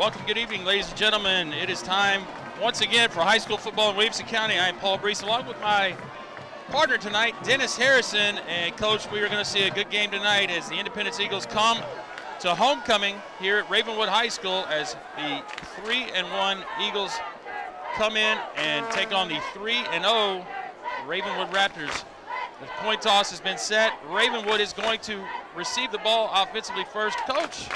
Welcome, good evening, ladies and gentlemen. It is time once again for high school football in Williamson County. I'm Paul Brees, along with my partner tonight, Dennis Harrison. And Coach, we are going to see a good game tonight as the Independence Eagles come to homecoming here at Ravenwood High School as the 3-1 Eagles come in and take on the 3-0 Ravenwood Raptors. The coin toss has been set. Ravenwood is going to receive the ball offensively first. Coach,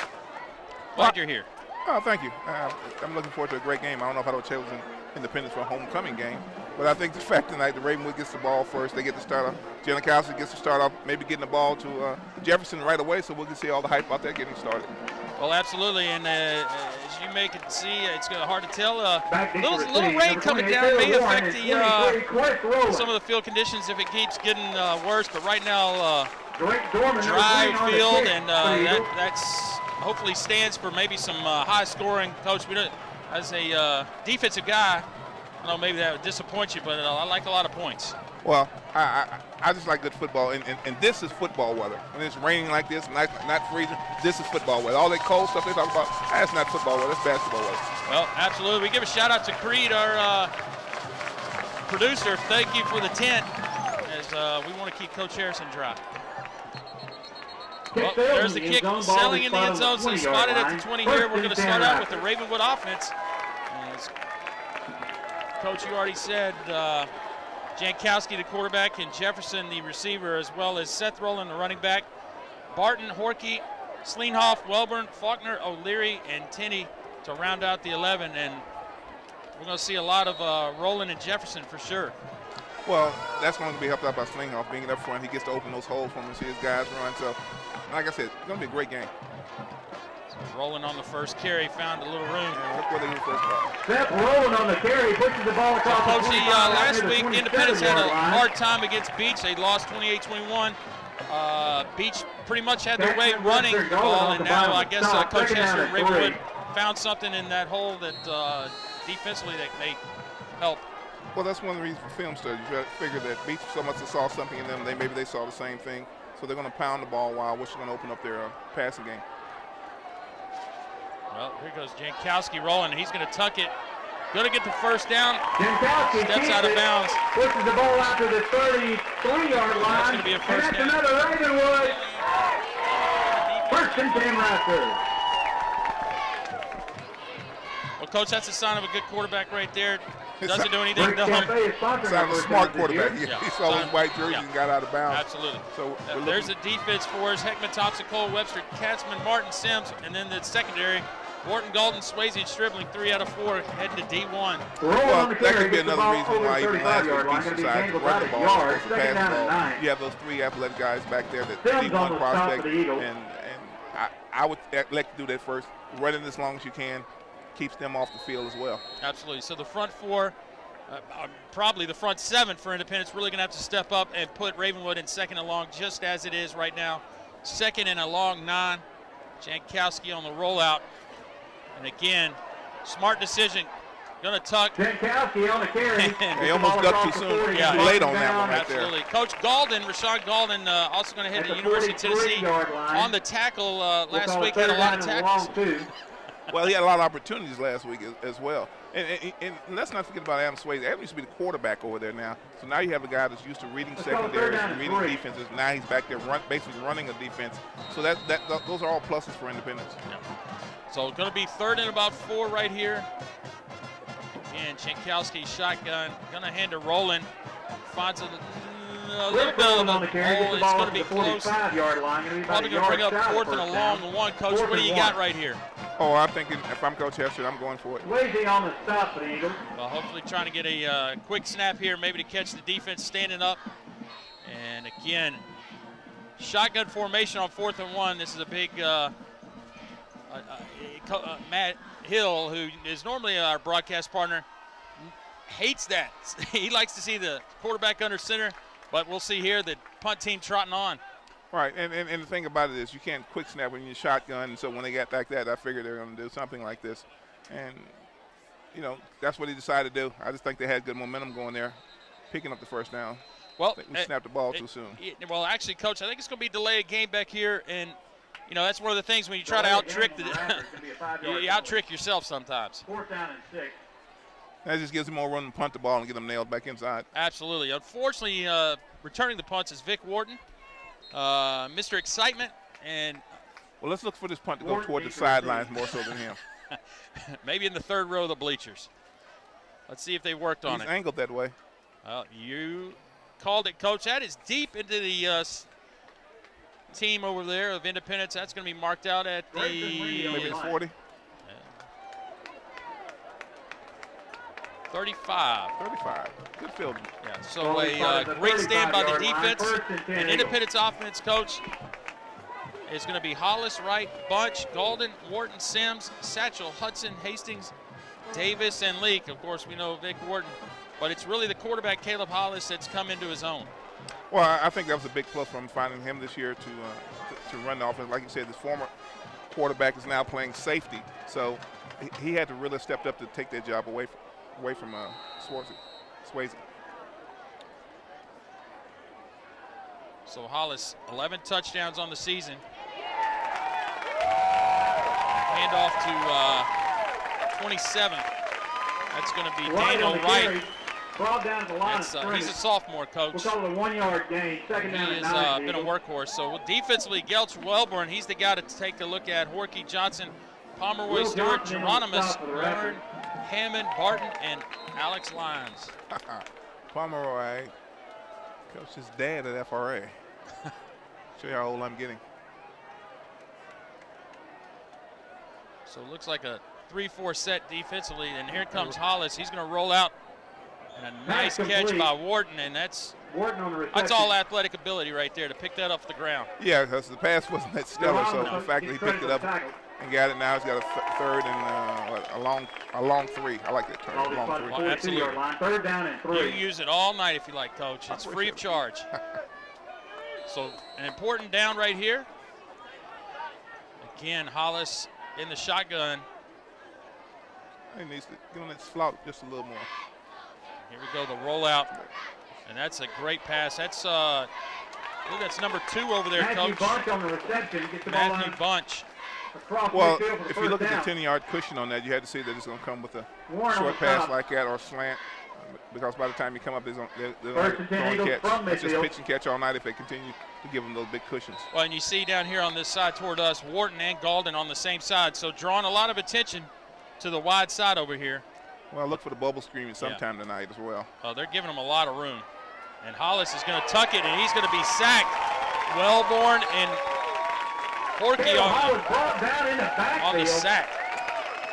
glad you're here. Oh, thank you. I'm looking forward to a great game. I don't know if I would have chosen Independence for a homecoming game, but I think the fact tonight the Ravenwood gets the ball first, they get to start off. Janikowski gets to start off, maybe getting the ball to Jefferson right away, so we'll see all the hype out there getting started. Well, absolutely, and as you may can see, it's hard to tell. Little rain coming down may affect some of the field conditions if it keeps getting worse, but right now, dry field, and that's hopefully stands for maybe some high scoring. Coach, as a defensive guy, I don't know, maybe that would disappoint you, but I like a lot of points. Well, I just like good football, and this is football weather. When it's raining like this, not freezing, this is football weather. All that cold stuff they talk about, that's not football weather, that's basketball weather. Well, absolutely. We give a shout out to Creed, our producer. Thank you for the tent, as we want to keep Coach Harrison dry. Well, there's the kick, selling in the end zone, so spotted at the 20 here. We're going to start out with the Ravenwood offense. As Coach, you already said, Jankowski, the quarterback, and Jefferson, the receiver, as well as Seth Rowland, the running back. Barton, Horkey, Sleenhoff, Welburn, Faulkner, O'Leary, and Tenney to round out the 11. And we're going to see a lot of Rowland and Jefferson for sure. Well, that's going to be helped out by Sleenhoff being up front. He gets to open those holes for him and see his guys run. So, like I said, it's going to be a great game. Rowland on the first carry, found a little room. And look where they first ball. Seth Rowland on the carry, pushes the ball across. Coach, last week Independence had a hard time against Beach. They lost 28-21. Beach pretty much had their way running the ball, and now I guess Coach Hester and Ravenwood found something in that hole that defensively that may help. Well, that's one of the reasons for film studies. You got to figure that Beach so much saw something in them, maybe they saw the same thing. So they're going to pound the ball while which is going to open up their passing game. Well, here goes Jankowski rolling. He's going to tuck it. Going to get the first down. Jankowski steps out of bounds. Pushes the ball out to the 33-yard line. That's going to be a first down. And that's another Ravenwood. First and 10 Raptors. Well, Coach, that's a sign of a good quarterback right there. Doesn't do anything dumb. Sounds a smart quarterback. Yeah. He saw his white jersey and got out of bounds. Absolutely. So there's a defense for us. Heckman, Thompson, Cole, Webster, Katzman, Martin, Sims, and then the secondary. Wharton, Golden, Swayze, and Stribling, 3 out of 4, heading to D1. Well, that could be another reason why even last week Beach decided to run the ball as opposed to pass the ball. You have those 3 athletic guys back there that D1 prospect, and I would elect to do that first. Running as long as you can keeps them off the field as well. Absolutely. So the front 4, probably the front 7 for Independence, really going to have to step up and put Ravenwood in second and long, just as it is right now. Second and a long 9. Jankowski on the rollout. And again, smart decision. Going to tuck. Jankowski on the carry. He almost ducked too soon. Yeah, too late on that one right absolutely. there. Coach Galden, Rashad Galden, also going to hit the University of Tennessee on the tackle. Last week had a lot of tackles. Well, he had a lot of opportunities last week as well. And let's not forget about Adam Swayze. Adam used to be the quarterback over there now. So now you have a guy that's used to reading secondaries and reading defenses. Now he's back there basically running a defense. So those are all pluses for Independence. Yeah. So it's going to be 3rd and about 4 right here. Again, Jankowski shotgun. Going to hand to Rowland. Finds a little bit of a hole. It's going to be close. Probably going to bring up 4th and a long 1. Coach, what do you got right here? Oh, I'm thinking if I'm Coach Hester, I'm going for it. Lazy on the stop for the Eagles. Well, hopefully trying to get a quick snap here, maybe to catch the defense standing up. And again, shotgun formation on 4th and 1. This is a big Matt Hill, who is normally our broadcast partner, hates that. He likes to see the quarterback under center, but we'll see here the punt team trotting on. Right, and the thing about it is you can't quick snap when you're shotgun, and so when they got like that, I figured they were going to do something like this. And, you know, that's what he decided to do. I just think they had good momentum going there, picking up the first down. Well, we snapped the ball too soon. Well, actually, Coach, I think it's going to be delay a game back here, and you know, that's one of the things when you try to out-trick you out-trick yourself sometimes. 4th down and 6. That just gives him more room to punt the ball and get them nailed back inside. Absolutely. Unfortunately, returning the punts is Vic Wharton, Mr. Excitement, and well, let's look for this punt to go toward the sidelines more so than him. maybe in the 3rd row of the bleachers. Let's see if they worked on it. He's angled that way. Well, you called it, Coach. That is deep into the team over there of Independence. That's going to be marked out at the maybe 40. 35. 35. Good field. Yeah, so a great stand by the defense. And Independence offense, Coach, is going to be Hollis, Wright, Bunch, Golden, Wharton, Sims, Satchel, Hudson, Hastings, Davis, and Leak. Of course, we know Vic Wharton, but it's really the quarterback, Caleb Hollis, that's come into his own. Well, I think that was a big plus from finding him this year to run the offense. Like you said, this former quarterback is now playing safety, so he had to really step up to take that job away from Swayze. So Hollis, 11 touchdowns on the season. Hand off to 27. That's going to be Daniel Wright. Down the line He's a sophomore, Coach. We'll call it a 1-yard gain. 2nd down He and has 9. been a workhorse. So defensively, Geltz Wellborn, he's the guy to take a look at. Horky, Johnson, Pomeroy, Stewart, Geronimus, Warren, Hammond, Barton, and Alex Lyons. Pomeroy, Coach's dad at FRA. Show you how old I'm getting. So it looks like a 3-4 set defensively, and here comes Hollis. He's going to roll out, and a nice catch by Wharton, and that's all athletic ability right there to pick that off the ground. Yeah, because the pass wasn't that stellar, so the fact that he picked it up and got it now, he's got a 3rd and a long 3. I like that term, long 3. Well, absolutely. 3rd down and 3. You use it all night if you like, Coach. It's free of charge. So an important down right here. Again, Hollis in the shotgun. He needs to get on that slot just a little more. Here we go, the rollout. And that's a great pass. That's I believe that's number 2 over there, Matthew Coach. Bunch on the reception. Gets the ball Matthew Bunch. Well, if you look at the 10-yard cushion on that, you had to see that it's going to come with a short pass like that or slant, because by the time you come up, they're going to catch. It's just pitch and catch all night if they continue to give them those big cushions. Well, and you see down here on this side toward us, Wharton and Golden on the same side, so drawing a lot of attention to the wide side over here. Well, look for the bubble screen sometime tonight as well. They're giving them a lot of room. And Hollis is going to tuck it, and he's going to be sacked. Wellborn and Horky on the sack.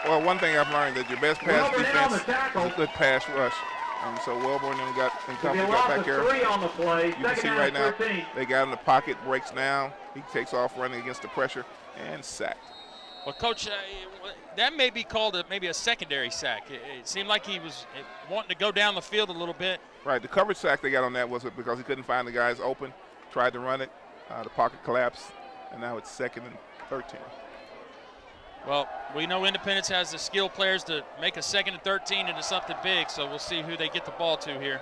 Well, one thing I've learned that your best pass defense is a good pass rush. And so Wellborn then got back here. You can see right now they got in the pocket, breaks down. He takes off running against the pressure and sacked. Well, Coach, that may be called maybe a secondary sack. It seemed like he was wanting to go down the field a little bit. Right, the coverage sack they got on that was because he couldn't find the guys open, tried to run it, the pocket collapsed, and now it's 2nd and 13. Well, we know Independence has the skilled players to make a 2nd and 13 into something big, so we'll see who they get the ball to here.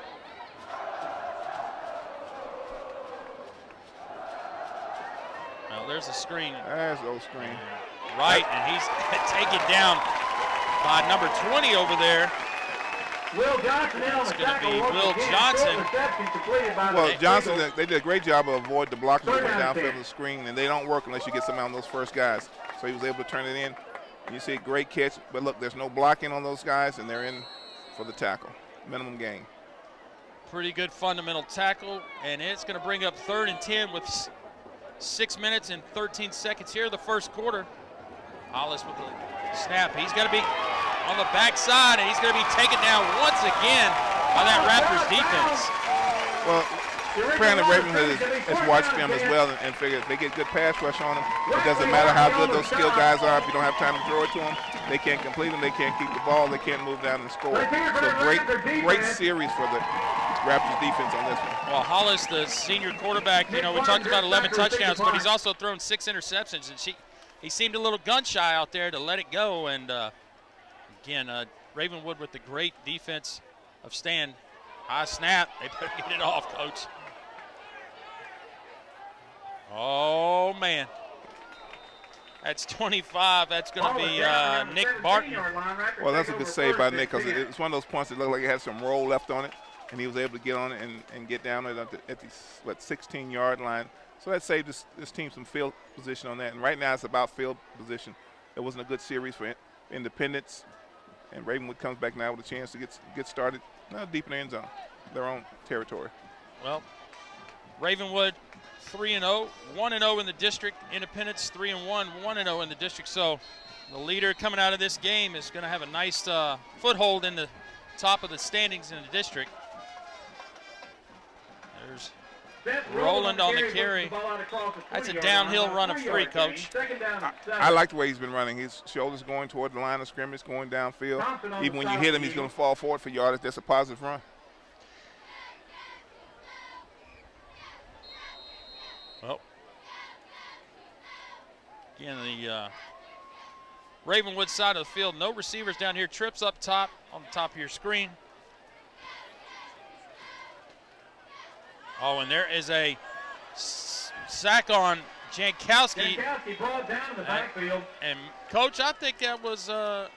Well, there's a screen. There's no screen. Right, and he's taken down by number 20 over there. Will Johnson in on the tackle. It's going to be Will Johnson. Well, Johnson, they did a great job of avoiding the blockers that went downfield of the screen, and they don't work unless you get some on those first guys. So he was able to turn it in. You see a great catch, but look, there's no blocking on those guys, and they're in for the tackle. Minimum gain. Pretty good fundamental tackle, and it's going to bring up 3rd and 10 with 6 minutes and 13 seconds here, the first quarter. Hollis with the snap. He's going to be on the backside, and he's going to be taken down once again by that Raptors defense. Well, apparently Ravenwood has watched them as well and figured if they get good pass rush on them, it doesn't matter how good those skilled guys are. If you don't have time to throw it to them, they can't complete them, they can't keep the ball, they can't move down and score. So great series for the Raptors defense on this one. Well, Hollis, the senior quarterback, you know, we talked about 11 touchdowns, but he's also thrown 6 interceptions, and he seemed a little gun shy out there to let it go. And again, Ravenwood with the great defense of stand. High snap. They better get it off, Coach. Oh, man. That's 25. That's going to be Nick Barton. Well, that's a good save by Nick because it's one of those points that looked like it had some roll left on it, and he was able to get on it and get down at the 16-yard line. So that saved this team some field position on that. And right now it's about field position. It wasn't a good series for Independence, and Ravenwood comes back now with a chance to get started deep in the end zone, their own territory. Well, Ravenwood 3-0, 1-0 in the district. Independence 3-1, 1-0 in the district. So the leader coming out of this game is going to have a nice foothold in the top of the standings in the district. There's Roland on the carry. That's a downhill run of 3, Coach. I like the way he's been running. His shoulders going toward the line of scrimmage, going downfield. Even when you hit him, he's going to fall forward for yardage. That's a positive run. Well, again, the Ravenwood side of the field, no receivers down here. Trips up top on the top of your screen. Oh, and there is a sack on Jankowski. Jankowski brought down in the backfield. And Coach, I think that was I'll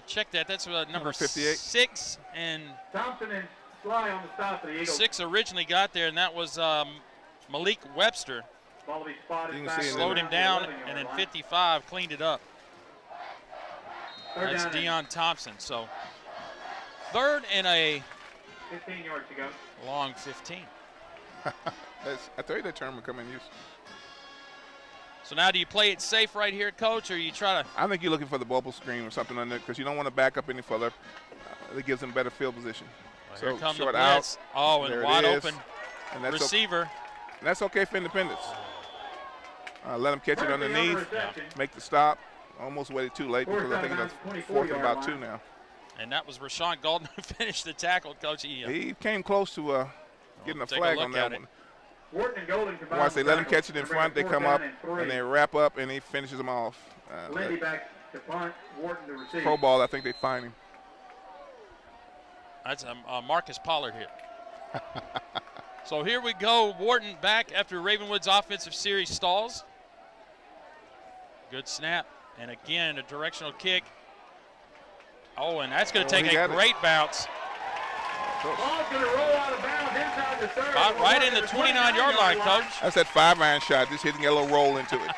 check that. That's number 58. 6, and Thompson and Sly on the stop for the Eagles. 6 originally got there, and that was Malik Webster. Ball will be spotted You can back see it Slowed him down, 11-yard and then line. 55 cleaned it up. Third That's down and Deion Thompson. So 3rd and a 15 yards to go. long 15. I tell you that term will come in use. So now do you play it safe right here, Coach, or you try to? I think you're looking for the bubble screen or something on there because you don't want to back up any further. It gives them better field position. Well, so here comes the short blitz. out. Oh, and There it wide is. open And that's receiver. And that's okay for Independence. Let them catch it First down underneath, reception. make the stop. Almost waited too late Fourth because I think down, that's 24 4th and yard about 2 line. now. And that was Rashawn Golden who finished the tackle, Coach. He came close to getting a take a flag look on that at it. one. Wharton and Golden combined. Once they let him tackle catch it in to bring front, they fourth come down up and 3. and they wrap up and he finishes them off. Lindy back to punt, Wharton to receive. Pro ball, I think they find him. That's Marcus Pollard here. So here we go. Wharton back after Ravenwood's offensive series stalls. Good snap. And again, a directional kick. Oh, and that's going to take a great bounce. Ball's going to roll out of bounds inside the 30. Right in the 29-yard line, Coach. That's that 5-iron shot, just hitting a little roll into it.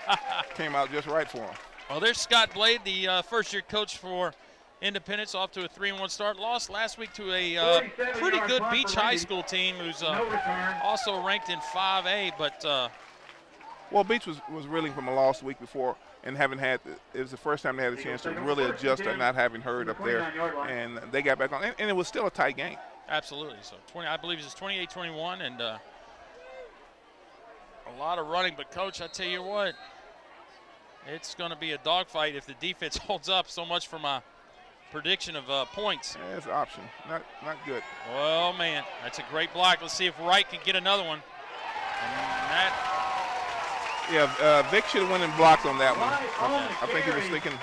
Came out just right for him. Well, there's Scott Blade, the first-year coach for Independence, off to a 3-1 start. Lost last week to a pretty good Beach High School team who's also ranked in 5A. But well, Beach was reeling from a loss the week before and it was the first time they had a chance to really adjust to not having Hurd up there. And they got back on, and it was still a tight game. Absolutely. So I believe it's 28-21, and a lot of running. But, Coach, I tell you what, it's going to be a dogfight if the defense holds up. So much for my prediction of points. Yeah, it's an option. Not good. Well, man, that's a great block. Let's see if Wright can get another one. And that. Yeah, Vic should have went and blocked on that one. I think he was thinking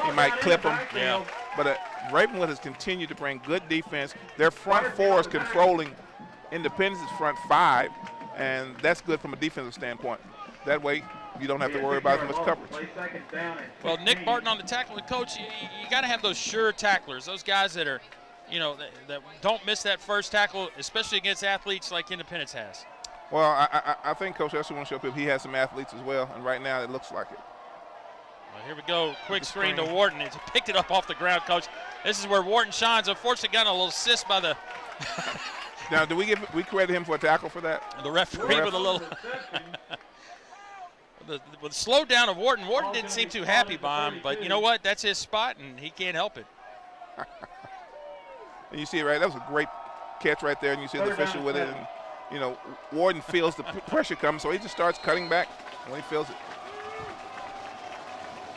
he might clip him. Yeah. But Ravenwood has continued to bring good defense. Their front 4 is controlling Independence's front 5, and that's good from a defensive standpoint. That way, you don't have to worry about as much coverage. Well, Nick Barton on the tackle. Coach, you got to have those sure tacklers, those guys that are, that don't miss that first tackle, especially against athletes like Independence has. Well, I think Coach Esther wants to show up. He has some athletes as well, and right now it looks like it. Well, here we go. Quick screen to Wharton. He's picked it up off the ground, Coach. This is where Wharton shines. Unfortunately, got a little assist by the now, do we credit him for a tackle for that? The referee with a little with the slow down of Wharton. Wharton didn't seem too happy by him, but you know what? That's his spot, and he can't help it. And you see it right. That was a great catch right there, and you see the official with it. And, Wharton feels the pressure coming, so he just starts cutting back when he feels it.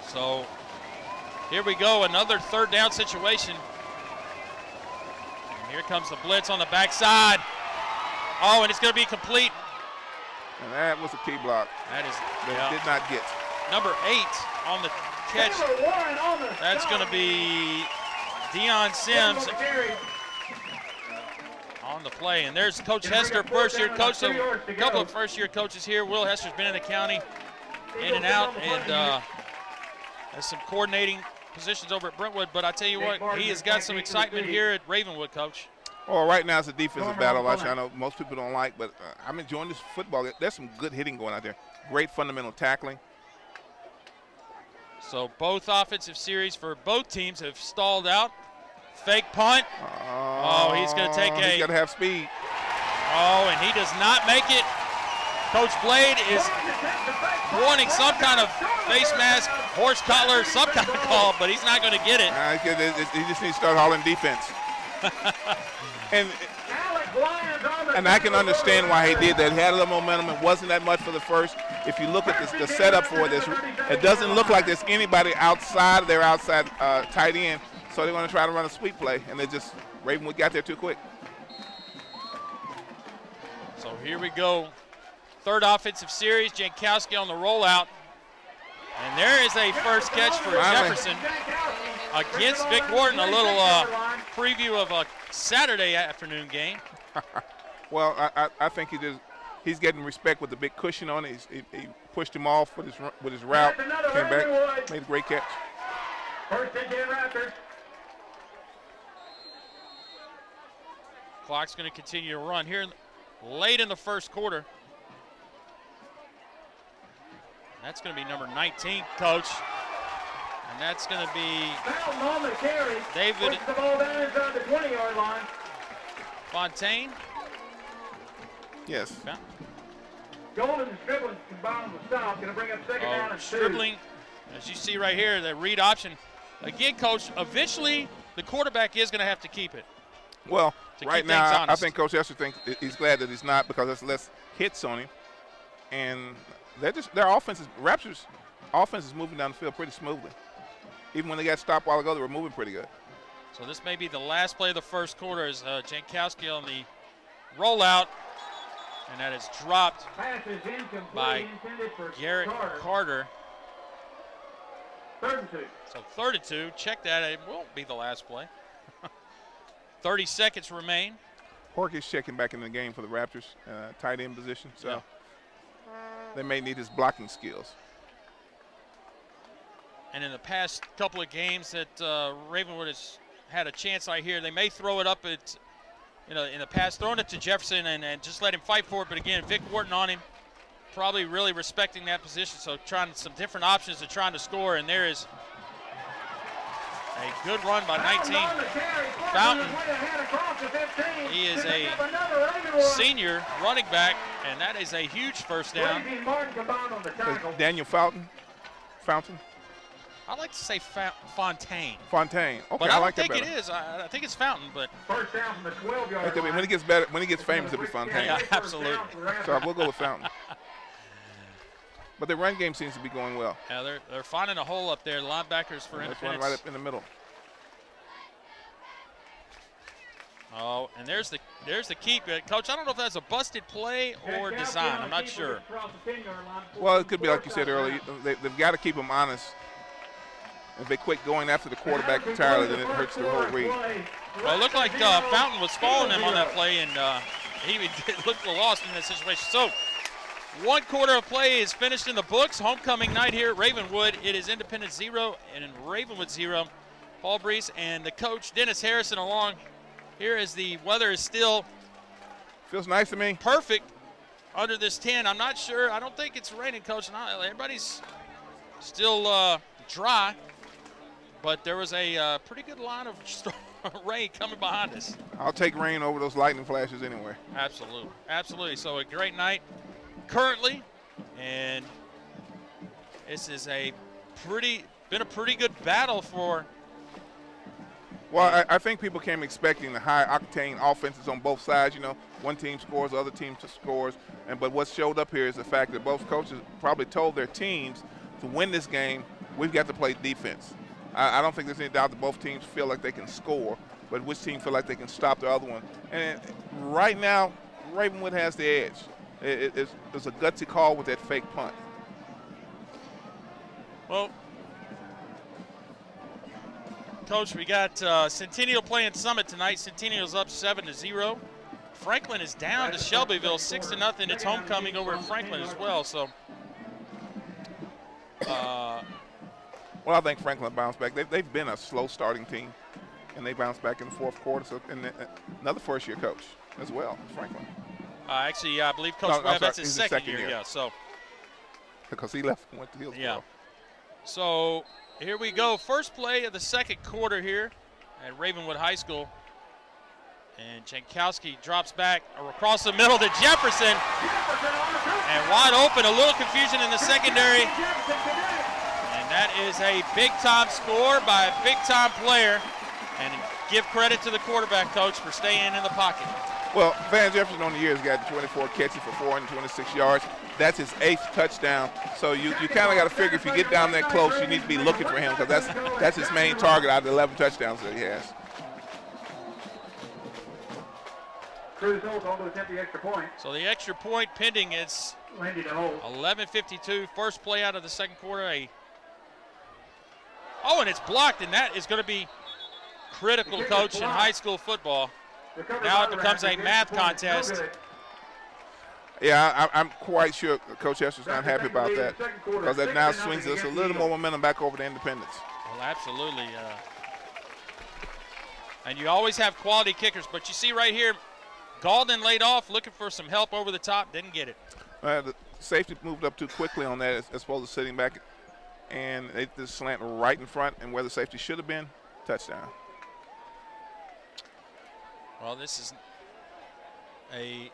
So here we go, another 3rd down situation. And here comes the blitz on the backside. Oh, and it's going to be complete. And that was a key block. That is did not get. Number 8 on the catch. That's going to be Deion Sims on the play. And there's Coach Hester, first-year coach. So a couple of first-year coaches here. Will Hester's been in the county in and out, and has some coordinating positions over at Brentwood. But I tell you what, he has got some excitement here at Ravenwood, Coach. Well, right now it's a defensive battle, which I know most people don't like, but I'm enjoying this football. There's some good hitting going out there. Great fundamental tackling. So both offensive series for both teams have stalled out. Fake punt. Oh, he's going to take he's got to have speed. Oh, and he does not make it. Coach Blade is wanting some kind of face mask, horse collar, some kind of call, but he's not going to get it. He just needs to start hauling defense. And I can understand why he did that. He had a little momentum. It wasn't that much for the first. If you look at the setup for this, it doesn't look like there's anybody outside their outside tight end. So they're going to try to run a sweep play, and they just Ravenwood got there too quick. So here we go. Third offensive series, Jankowski on the rollout. And there is a first catch for Jefferson against Vic Wharton. A little preview of a Saturday afternoon game. Well, I think he's getting respect with the big cushion on it. He pushed him off with his route, came back, made a great catch. First and 10 Raptors. Clock's going to continue to run here late in the first quarter. That's going to be number 19, Coach. And that's going to be David Fontaine. Yes. Golden and Stribling combined with stop. Going to bring up second down and Stribling, as you see right here, the read option. Again, Coach, eventually the quarterback is going to have to keep it. Well, right now, I think Coach Esther thinks he's glad that he's not, because there's less hits on him. And their offense is moving down the field pretty smoothly. Even when they got stopped a while ago, they were moving pretty good. So this may be the last play of the first quarter as Jankowski on the rollout. And that is dropped by Garrett Carter. 3rd and 2. So 3rd and 2. Check that. It won't be the last play. 30 seconds remain. Hork is checking back in the game for the Raptors, tight end position. So they may need his blocking skills. And in the past couple of games that Ravenwood has had a chance, I hear they may throw it up at, in the past, throwing it to Jefferson and just let him fight for it. But again, Vic Wharton on him, probably really respecting that position. So trying some different options to trying to score. And there is a good run by 19. Fountain. He is a senior running back, and that is a huge first down. Daniel Fountain. I like to say Fontaine. Fontaine. Okay, but I like that better. I don't think it is. I think it's Fountain, but first down from the 12-yard line. When he gets better, when he gets famous, it'll be Fontaine. Yeah, absolutely. So we'll go with Fountain. But the run game seems to be going well. Yeah, they're finding a hole up there. Linebackers for Independence. One right up in the middle. Oh, and there's the keep. Coach, I don't know if that's a busted play or design. I'm not sure. Well, it could be like you said earlier. They've got to keep them honest. If they quit going after the quarterback entirely, then it hurts their whole read. Well, it looked like Fountain was following him on that play, and he looked lost in that situation. So, 1 quarter of play is finished in the books. Homecoming night here at Ravenwood. It is Independence 0 and in Ravenwood 0. Paul Brees and the coach, Dennis Harrison, along here as the weather is still feels nice to me. Perfect under this 10. I'm not sure. I don't think it's raining, Coach. Everybody's still dry. But there was a pretty good line of rain coming behind us. I'll take rain over those lightning flashes anyway. Absolutely. Absolutely. So a great night currently. And this is been a pretty good battle for. Well, I think people came expecting the high-octane offenses on both sides. One team scores, the other team scores. But what showed up here is the fact that both coaches probably told their teams to win this game, we've got to play defense. I don't think there's any doubt that both teams feel like they can score, but which team feel like they can stop the other one. And right now, Ravenwood has the edge. It's a gutsy call with that fake punt. Well, Coach, we got Centennial playing Summit tonight. Centennial's up 7-0. Franklin is down to Shelbyville 6-0. It's homecoming over at Franklin as well. So Well, I think Franklin bounced back. They've been a slow starting team, and they bounced back in the fourth quarter. So, and another first-year coach as well, Franklin. Actually, I believe Coach Webb, that's his second year. Yeah, so. Because he left and went to Hillsborough. Yeah. So here we go. First play of the second quarter here at Ravenwood High School. And Jankowski drops back across the middle to Jefferson. And wide open, a little confusion in the secondary. And that is a big-time score by a big-time player. And give credit to the quarterback coach for staying in the pocket. Well, Van Jefferson on the year has got 24 catches for 426 yards. That's his 8th touchdown. So you kind of got to figure if you get down that close, you need to be looking for him because that's his main target out of the 11 touchdowns that he has. Cruz holds on to attempt the extra point. So the extra point pending is 11:52. First play out of the second quarter. Oh, and it's blocked, and that is going to be critical, coach, in high school football. Now it becomes a math contest. Yeah, I'm quite sure Coach Hester's not happy about that because that now swings us a little more momentum back over to Independence. Well, absolutely. And you always have quality kickers, but you see right here, Galden laid off, looking for some help over the top, didn't get it. The safety moved up too quickly on that as opposed to sitting back, and they just slant right in front, and where the safety should have been, touchdown. Well, this is a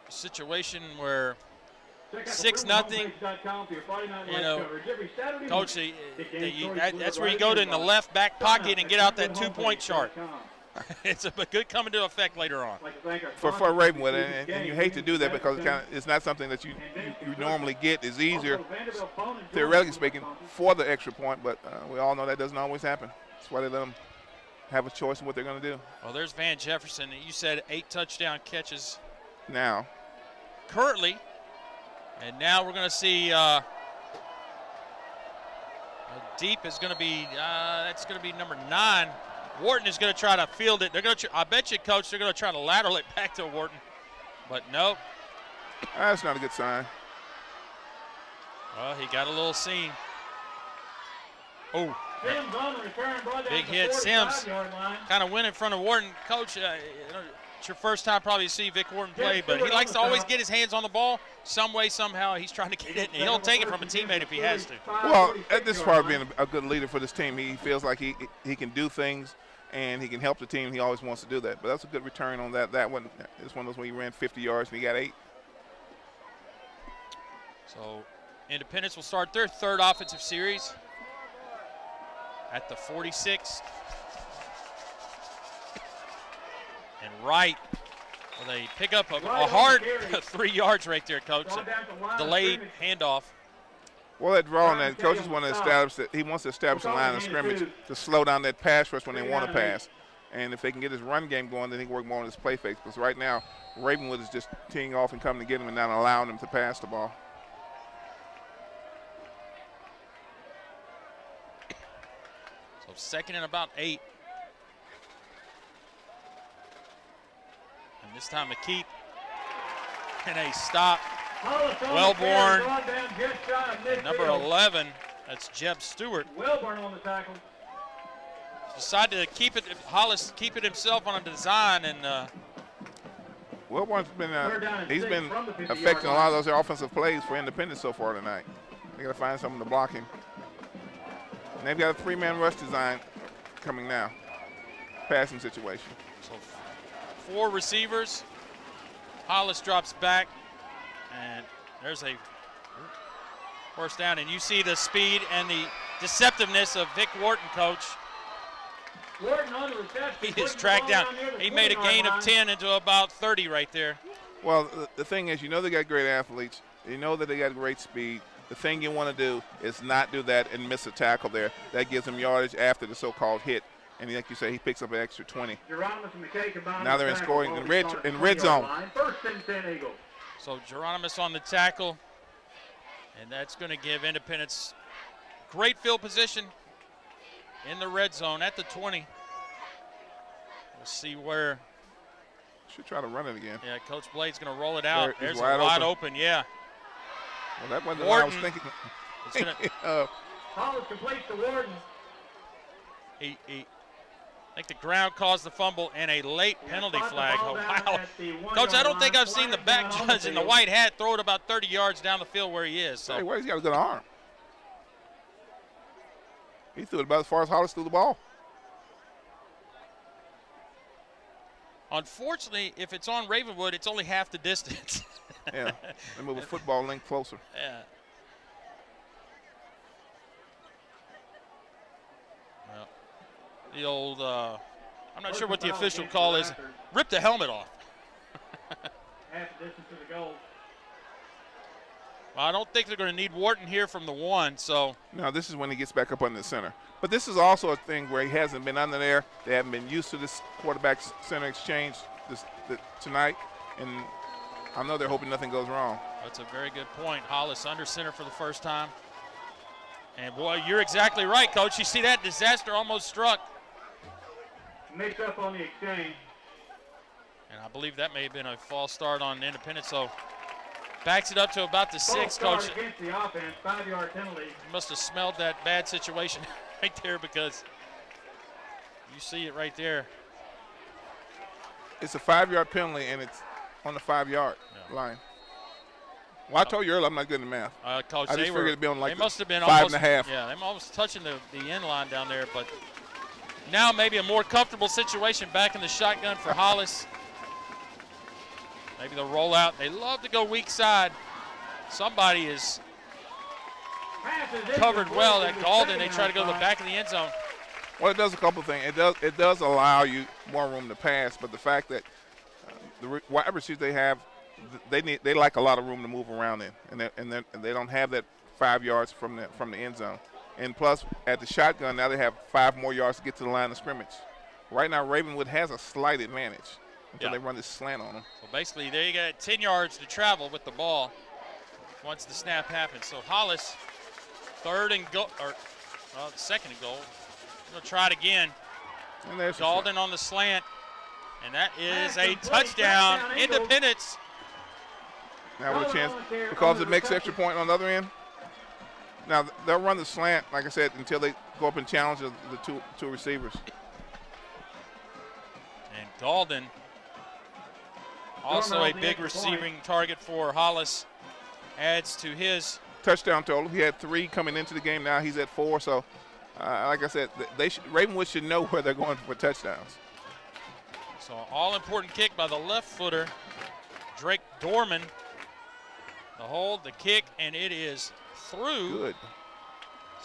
situation where 6-0. You know, Coach, that's where you go to in the left back pocket and get out that 2-point chart. It's a good coming to effect later on. For Ravenwood, and you hate to do that because it's not something that you normally get. It's easier, theoretically speaking, for the extra point, but we all know that doesn't always happen. That's why they let them have a choice in what they're going to do. Well, there's Van Jefferson. You said 8 touchdown catches. Now. Currently. And now we're going to see deep is going to be, that's going to be number 9. Wharton is going to try to field it. They're going to. I bet you, Coach, they're going to try to lateral it back to Wharton, but nope. That's not a good sign. Well, he got a little seam. Oh, big hit. Sims kind of went in front of Wharton. Coach, it's your first time probably to see Vic Wharton play, but he likes to always get his hands on the ball some way, somehow. He's trying to get it, and he'll take it from a teammate if he has to. Well, this is part of being a good leader for this team. He feels like he can do things, and he can help the team. He always wants to do that. But that's a good return on that. That one is one of those when he ran 50 yards and he got 8. So Independence will start their 3rd offensive series at the 46. And Wright, well, they pick up a hard 3 yards right there, Coach. Delayed handoff. Well, that draw on that, coaches want to establish that he wants to establish a line of scrimmage to slow down that pass rush when they want to pass. And if they can get his run game going, then he can work more on his play fakes. Because right now, Ravenwood is just teeing off and coming to get him and not allowing him to pass the ball. So 2nd and about 8. And this time a keep and a stop. Wellborn, number 11, that's Jeb Stewart. Wellborn on the tackle. Decided to keep it, Hollis keep it himself on a design, and Wellborn's been he's been affecting a lot of those offensive plays for Independence so far tonight. They got to find something to block him. And they've got a 3-man rush design coming now. Passing situation. So 4 receivers. Hollis drops back. And there's a first down, and you see the speed and the deceptiveness of Vic Wharton, Coach. He is tracked down. He made a gain of 10 into about 30 right there. Well, the thing is, you know they got great athletes. You know that they got great speed. The thing you want to do is not do that and miss a tackle there. That gives them yardage after the so-called hit. And like you say, he picks up an extra 20. Now they're in scoring in red zone. First and 10 Eagles. So Geronimus on the tackle, and that's going to give Independence great field position in the red zone at the 20. We'll see where. Should try to run it again. Yeah, Coach Blade's going to roll it out. There's a wide open, yeah. Well, that wasn't what I was thinking. It's gonna, Hollis completes the Warden. I think the ground caused the fumble and a late penalty flag. Oh, wow. Coach, I don't think I've seen the back judge in the white hat throw it about 30 yards down the field where he is. So. Hey, he's got a good arm. He threw it about as far as Hollis threw the ball. Unfortunately, if it's on Ravenwood, it's only half the distance. Yeah, they move a football link closer. Yeah. Well, the old, I'm not sure what the official call is, rip the helmet off. Half the distance to the goal. Well, I don't think they're going to need Wharton here from the 1, so. No, this is when he gets back up under the center. But this is also a thing where he hasn't been under there. They haven't been used to this quarterback center exchange tonight, and I know they're hoping nothing goes wrong. That's a very good point. Hollis under center for the first time. And, boy, you're exactly right, Coach. You see that disaster almost struck. Mix up on the exchange. And I believe that may have been a false start on Independence, so backs it up to about the 6, Coach. Against the offense, 5-yard penalty. You must have smelled that bad situation right there because you see it right there. It's a 5-yard penalty, and it's on the 5-yard line. Well, I told you earlier I'm not good in math. Coach, I just figured it'd be on like they must have been 5.5. Yeah, they almost touching the end line down there, but now maybe a more comfortable situation back in the shotgun for Hollis. Maybe they'll roll out. They love to go weak side. Somebody is covered well at Galden. They try to go to the back of the end zone. Well, it does a couple of things. It does allow you more room to pass, but the fact that the wide receivers they have, they like a lot of room to move around in, and they don't have that 5 yards from the end zone. And plus, at the shotgun, now they have 5 more yards to get to the line of scrimmage. Right now, Ravenwood has a slight advantage until they run this slant on them. So basically, they got 10 yards to travel with the ball once the snap happens. So Hollis, 3rd and goal, or 2nd and goal. We'll try it again. And there's Galden on the slant, and that is a touchdown. Independence. Now with a chance, because it makes extra point on the other end. Now they'll run the slant, like I said, until they go up and challenge the two receivers. And Galden, also a big receiving target for Hollis, adds to his touchdown total. He had 3 coming into the game. Now he's at 4. So, like I said, Ravenwood should know where they're going for touchdowns. So all-important kick by the left footer, Drake Dorman. The hold, the kick, and it is through. Good.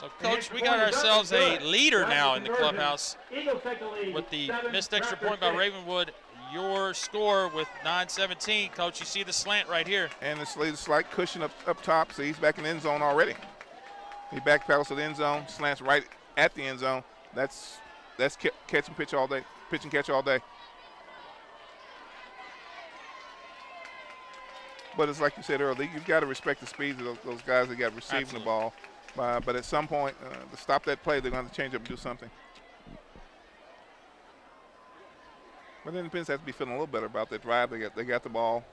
So, Coach, we got ourselves a leader now in the clubhouse with the missed extra point by Ravenwood. Your score with 9:17. Coach, you see the slant right here. And it's a slight cushion up top, so he's back in the end zone already. He backpedals to the end zone, slants right at the end zone. That's catch and pitch all day, pitch and catch all day. But it's like you said earlier, you've got to respect the speeds of those guys that got receiving the ball. But at some point, to stop that play, they're going to change up and do something. But Independence has to be feeling a little better about that drive. They got the ball,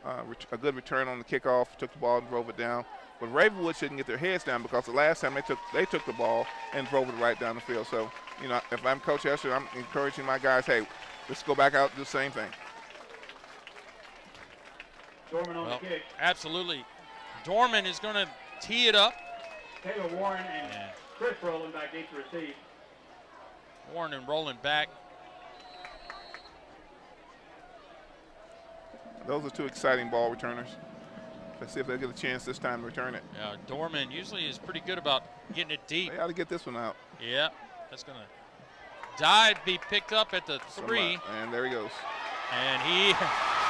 a good return on the kickoff, took the ball and drove it down. But Ravenwood shouldn't get their heads down because the last time they took the ball and drove it right down the field. So, you know, if I'm Coach Hester, I'm encouraging my guys, hey, let's go back out and do the same thing. Dorman on the kick. Absolutely. Dorman is going to tee it up. Taylor Warren and Chris rolling back deep to receive. Warren and rolling back. Those are 2 exciting ball returners. Let's see if they get a chance this time to return it. Yeah, Dorman usually is pretty good about getting it deep. They ought to get this one out. Yeah, that's going to dive, be picked up at the 3. And there he goes. And he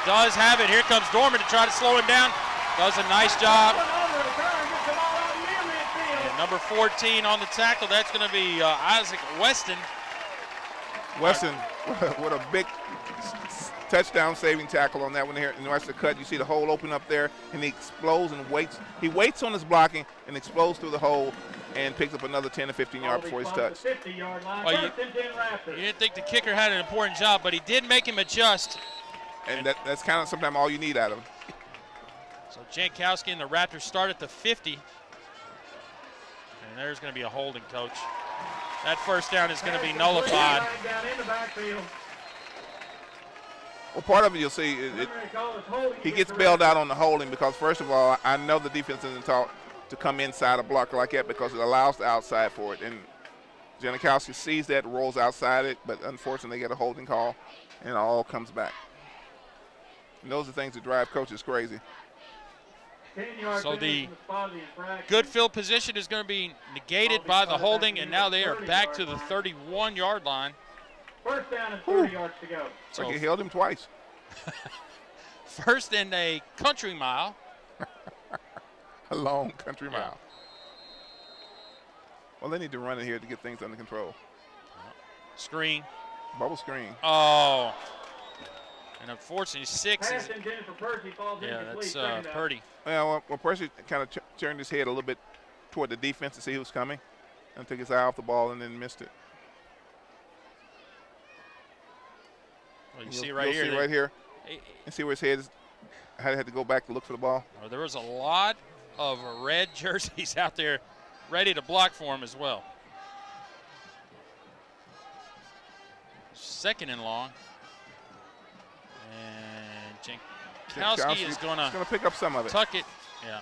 does have it. Here comes Dorman to try to slow him down. Does a nice job. And number 14 on the tackle, that's going to be Isaac Weston. Weston with a big touchdown saving tackle on that one here. And watch the cut. You see the hole open up there, and he explodes and waits. He waits on his blocking and explodes through the hole and picks up another 10 to 15 yards before he's touched. Well, you didn't think the kicker had an important job, but he did make him adjust. And that's kind of sometimes all you need out of him. So Jankowski and the Raptors start at the 50. And there's going to be a holding, Coach. That first down is going to be nullified. Down in the backfield. Well, part of it you'll see, he gets bailed out on the holding because, first of all, I know the defense isn't taught to come inside a blocker like that because it allows the outside for it. And Janikowski sees that, rolls outside it, but unfortunately they get a holding call, and it all comes back. And those are things that drive coaches crazy. So the good field position is going to be negated by the holding, and now they are back to the 31-yard line. First down and 30 yards to go. So he held him twice. First and a country mile. A long country mile. Well, they need to run it here to get things under control. Screen. Bubble screen. Oh. And unfortunately, 6 is. Yeah, that's Purdy. Well, Percy kind of turned his head a little bit toward the defense to see who was coming and took his eye off the ball and then missed it. Well, you see right here. See right here. And see where his head is. Had to go back to look for the ball. Oh, there was a lot of red jerseys out there ready to block for him as well. Second and long. And Jankowski is going to pick up some of it. Tuck it. Yeah.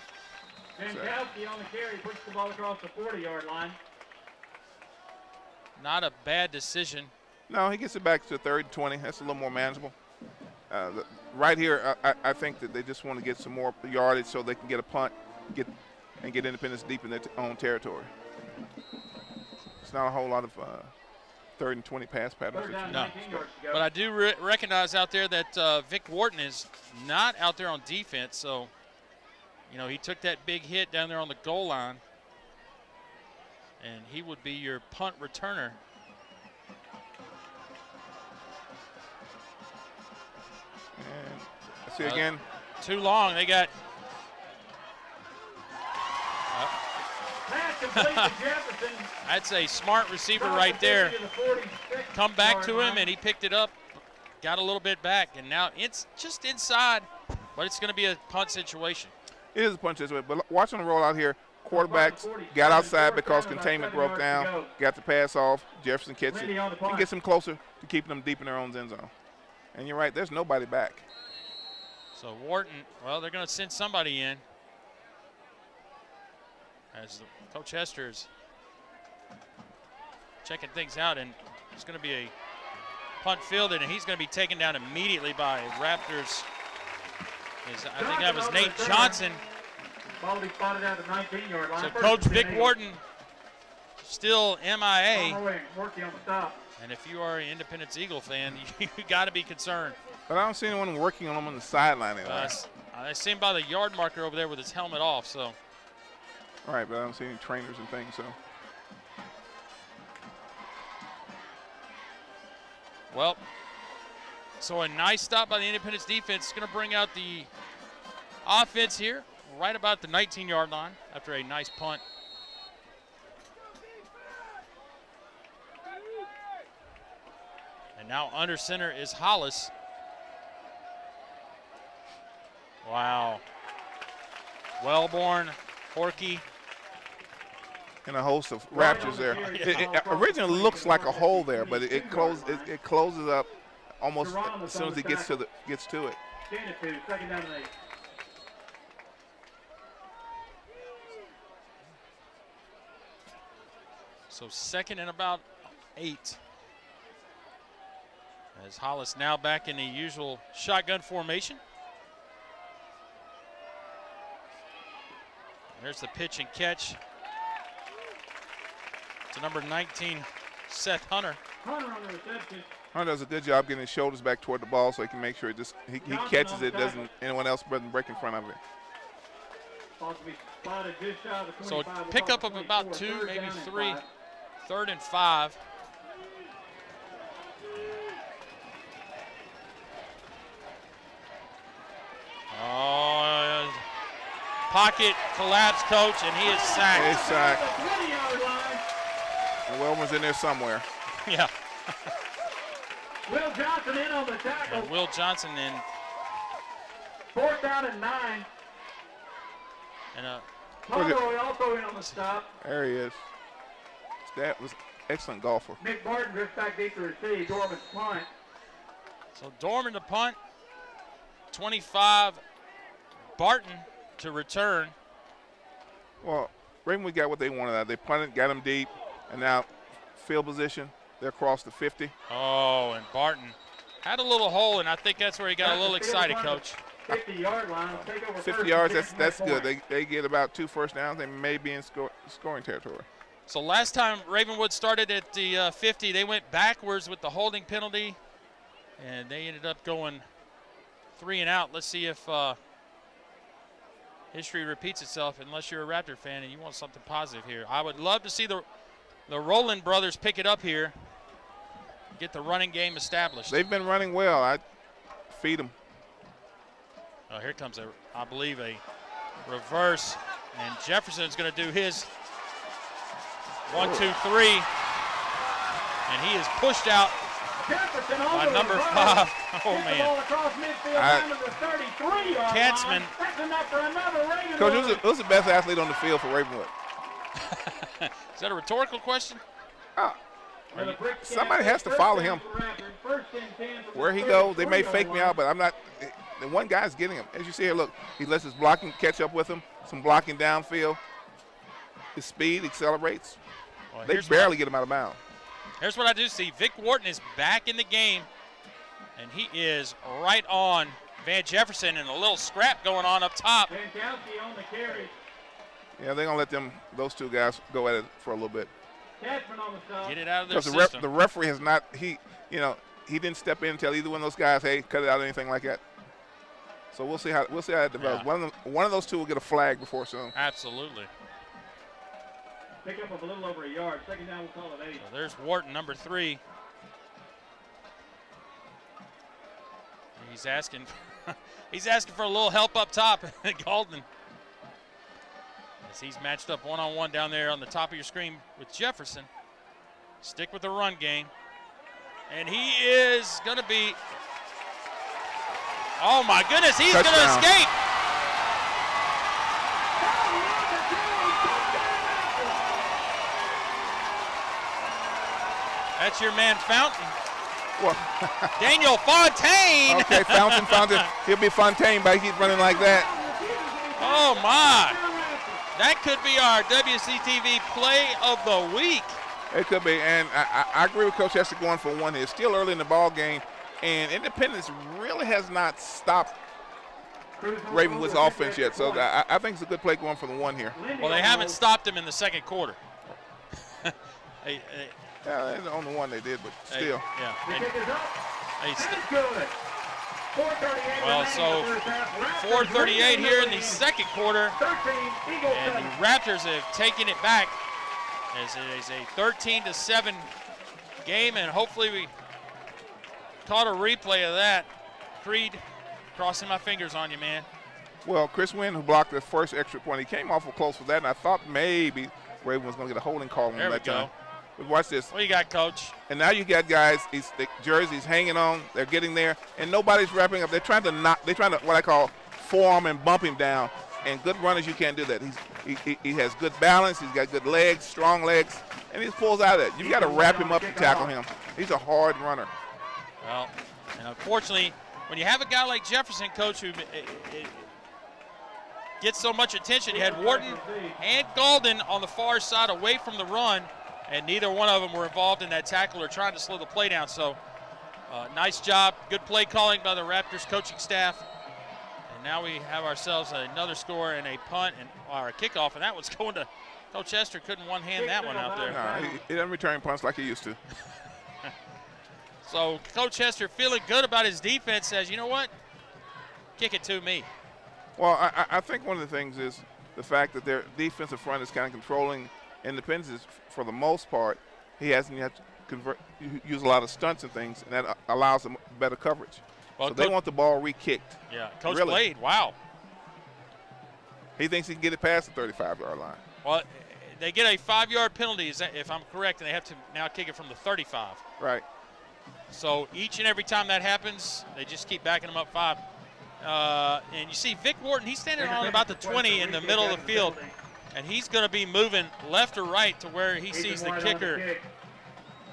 Jankowski on the carry puts the ball across the 40-yard line. Not a bad decision. No, he gets it back to 3rd and 20. That's a little more manageable. Right here, I think that they just want to get some more yardage so they can get a punt, get Independence deep in their own territory. It's not a whole lot of 3rd and 20 pass patterns. No. But I do recognize out there that Vic Wharton is not out there on defense. So, you know, he took that big hit down there on the goal line. And he would be your punt returner. And see again. Too long. They got. That's a smart receiver right there. Come back to him, and he picked it up, got a little bit back, and now it's just inside, but it's going to be a punt situation. It is a punt situation, but watching the roll out here, quarterbacks got outside because containment broke down, got the pass off. Jefferson catches it. He gets them closer to keeping them deep in their own end zone. And you're right, there's nobody back. So Wharton, well, they're going to send somebody in. As Coach Hester is checking things out, and it's going to be a punt fielded, and he's going to be taken down immediately by Raptors. I think that was Nate Johnson. Ball be spotted out at the 19-yard line. So Coach Vic Wharton still MIA. Working on the stop. And if you are an Independence Eagle fan, you got to be concerned. But I don't see anyone working on him on the sideline anyway. I see him by the yard marker over there with his helmet off. So. All right, but I don't see any trainers and things. So. Well, so a nice stop by the Independence defense. It's going to bring out the offense here right about the 19-yard line after a nice punt. And now under center is Hollis. Wow. Wellborn, Horky. And a host of Raptors there. It originally looks like a hole there, but it closes up almost as soon as he gets to it. Second down and 8. So second and about 8. As Hollis now back in the usual shotgun formation. There's the pitch and catch to number 19, Seth Hunter. Hunter does a good job getting his shoulders back toward the ball so he can make sure he catches it, anyone else doesn't break in front of it. So pick up of about 2, maybe 3, 3rd and 5. Oh, pocket collapse, Coach, and he is sacked. He's sacked. And Wellman's in there somewhere. Yeah. Will Johnson in on the tackle. And Will Johnson in. 4th down and 9. And Pomeroy also in on the stop. There he is. That was excellent golfer. Mick Barton drifts back deep to receive. Dorman's punt. So Dorman to punt. 25, Barton to return. Well, Ravenwood got what they wanted out. They punted, got him deep, and now field position. They're across the 50. Oh, and Barton had a little hole, and I think that's where he got a little excited, Coach. 50-yard line. Take over 50 yards, that's good. They get about 2 first downs. They may be in scoring territory. So last time Ravenwood started at the 50, they went backwards with the holding penalty, and they ended up going 3 and out. Let's see if history repeats itself, unless you're a Raptor fan and you want something positive here. I would love to see the Rowland brothers pick it up here, get the running game established. They've been running well. I feed them. Oh, here comes, I believe, a reverse, and Jefferson's going to do his 1, 2, 3, and he is pushed out by number 5. Oh, man. Katzman. Coach, who's the best athlete on the field for Ravenwood? Is that a rhetorical question? Somebody has to follow him. Where he goes, they may fake me out, but I'm not. The one guy's getting him. As you see here, look, he lets his blocking catch up with him. Some blocking downfield. His speed accelerates. Well, they barely get him out of bounds. Here's what I do see. Vic Wharton is back in the game, and he is right on Van Jefferson, and a little scrap going on up top. On the carry. Yeah, they're going to let those 2 guys go at it for a little bit. Get it out of their system. Because the referee has not, he didn't step in and tell either one of those guys, hey, cut it out or anything like that. So we'll see how it develops. Yeah. One of those 2 will get a flag before soon. Absolutely. Pick up of a little over a yard. Second down, we'll call it 8. So there's Wharton, number 3. He's asking for a little help up top, Golden. As he's matched up one-on-one down there on the top of your screen with Jefferson. Stick with the run game. And he is going to be, oh my goodness, he's going to escape. That's your man Fountain. Well, Daniel Fontaine. Okay, Fountain. He'll be Fontaine, but he keeps running like that. Oh my. That could be our WCTV play of the week. It could be, and I agree with Coach Hester going for 1 here. It's still early in the ball game, and Independence really has not stopped Ravenwood's offense yet. So I think it's a good play going for the 1 here. Well, they haven't stopped him in the second quarter. Yeah, on the 1 they did, but still. Well, so 4:38 here in the second quarter, and the Raptors have taken it back as it is a 13-7 game, and hopefully we caught a replay of that. Creed, crossing my fingers on you, man. Well, Chris Wynn, who blocked the first extra point, he came awful close with that, and I thought maybe Raven was going to get a holding call on that time. But watch this. What you got, Coach? And now you got guys, the jerseys hanging on, they're getting there, and nobody's wrapping up. They're trying to what I call forearm and bump him down. And good runners, you can't do that. He has good balance, he's got good legs, strong legs, and he just pulls out of it. You've got to wrap him up to tackle him. He's a hard runner. Well, and unfortunately, when you have a guy like Jefferson, Coach, who gets so much attention, you had Wharton and Golden on the far side away from the run, and neither one of them were involved in that tackle or trying to slow the play down. So nice job, good play calling by the Raptors coaching staff. And now we have ourselves another score and a punt or a kickoff, and that one's going to Coach Hester. Couldn't one-hand that one out there. No, he doesn't return punts like he used to. So Coach Hester feeling good about his defense, says, you know what, kick it to me. Well, I think one of the things is the fact that their defensive front is kind of controlling Independence. For the most part, he hasn't yet use a lot of stunts and things, and that allows them better coverage. Well, so they want the ball re-kicked. Yeah, Coach Blade, wow. He thinks he can get it past the 35-yard line. Well, they get a 5-yard penalty, if I'm correct, and they have to now kick it from the 35. Right. So each and every time that happens, they just keep backing them up 5. And you see Vic Wharton, he's standing on about the 20 in the middle of the field. And he's going to be moving left or right to where he sees the kicker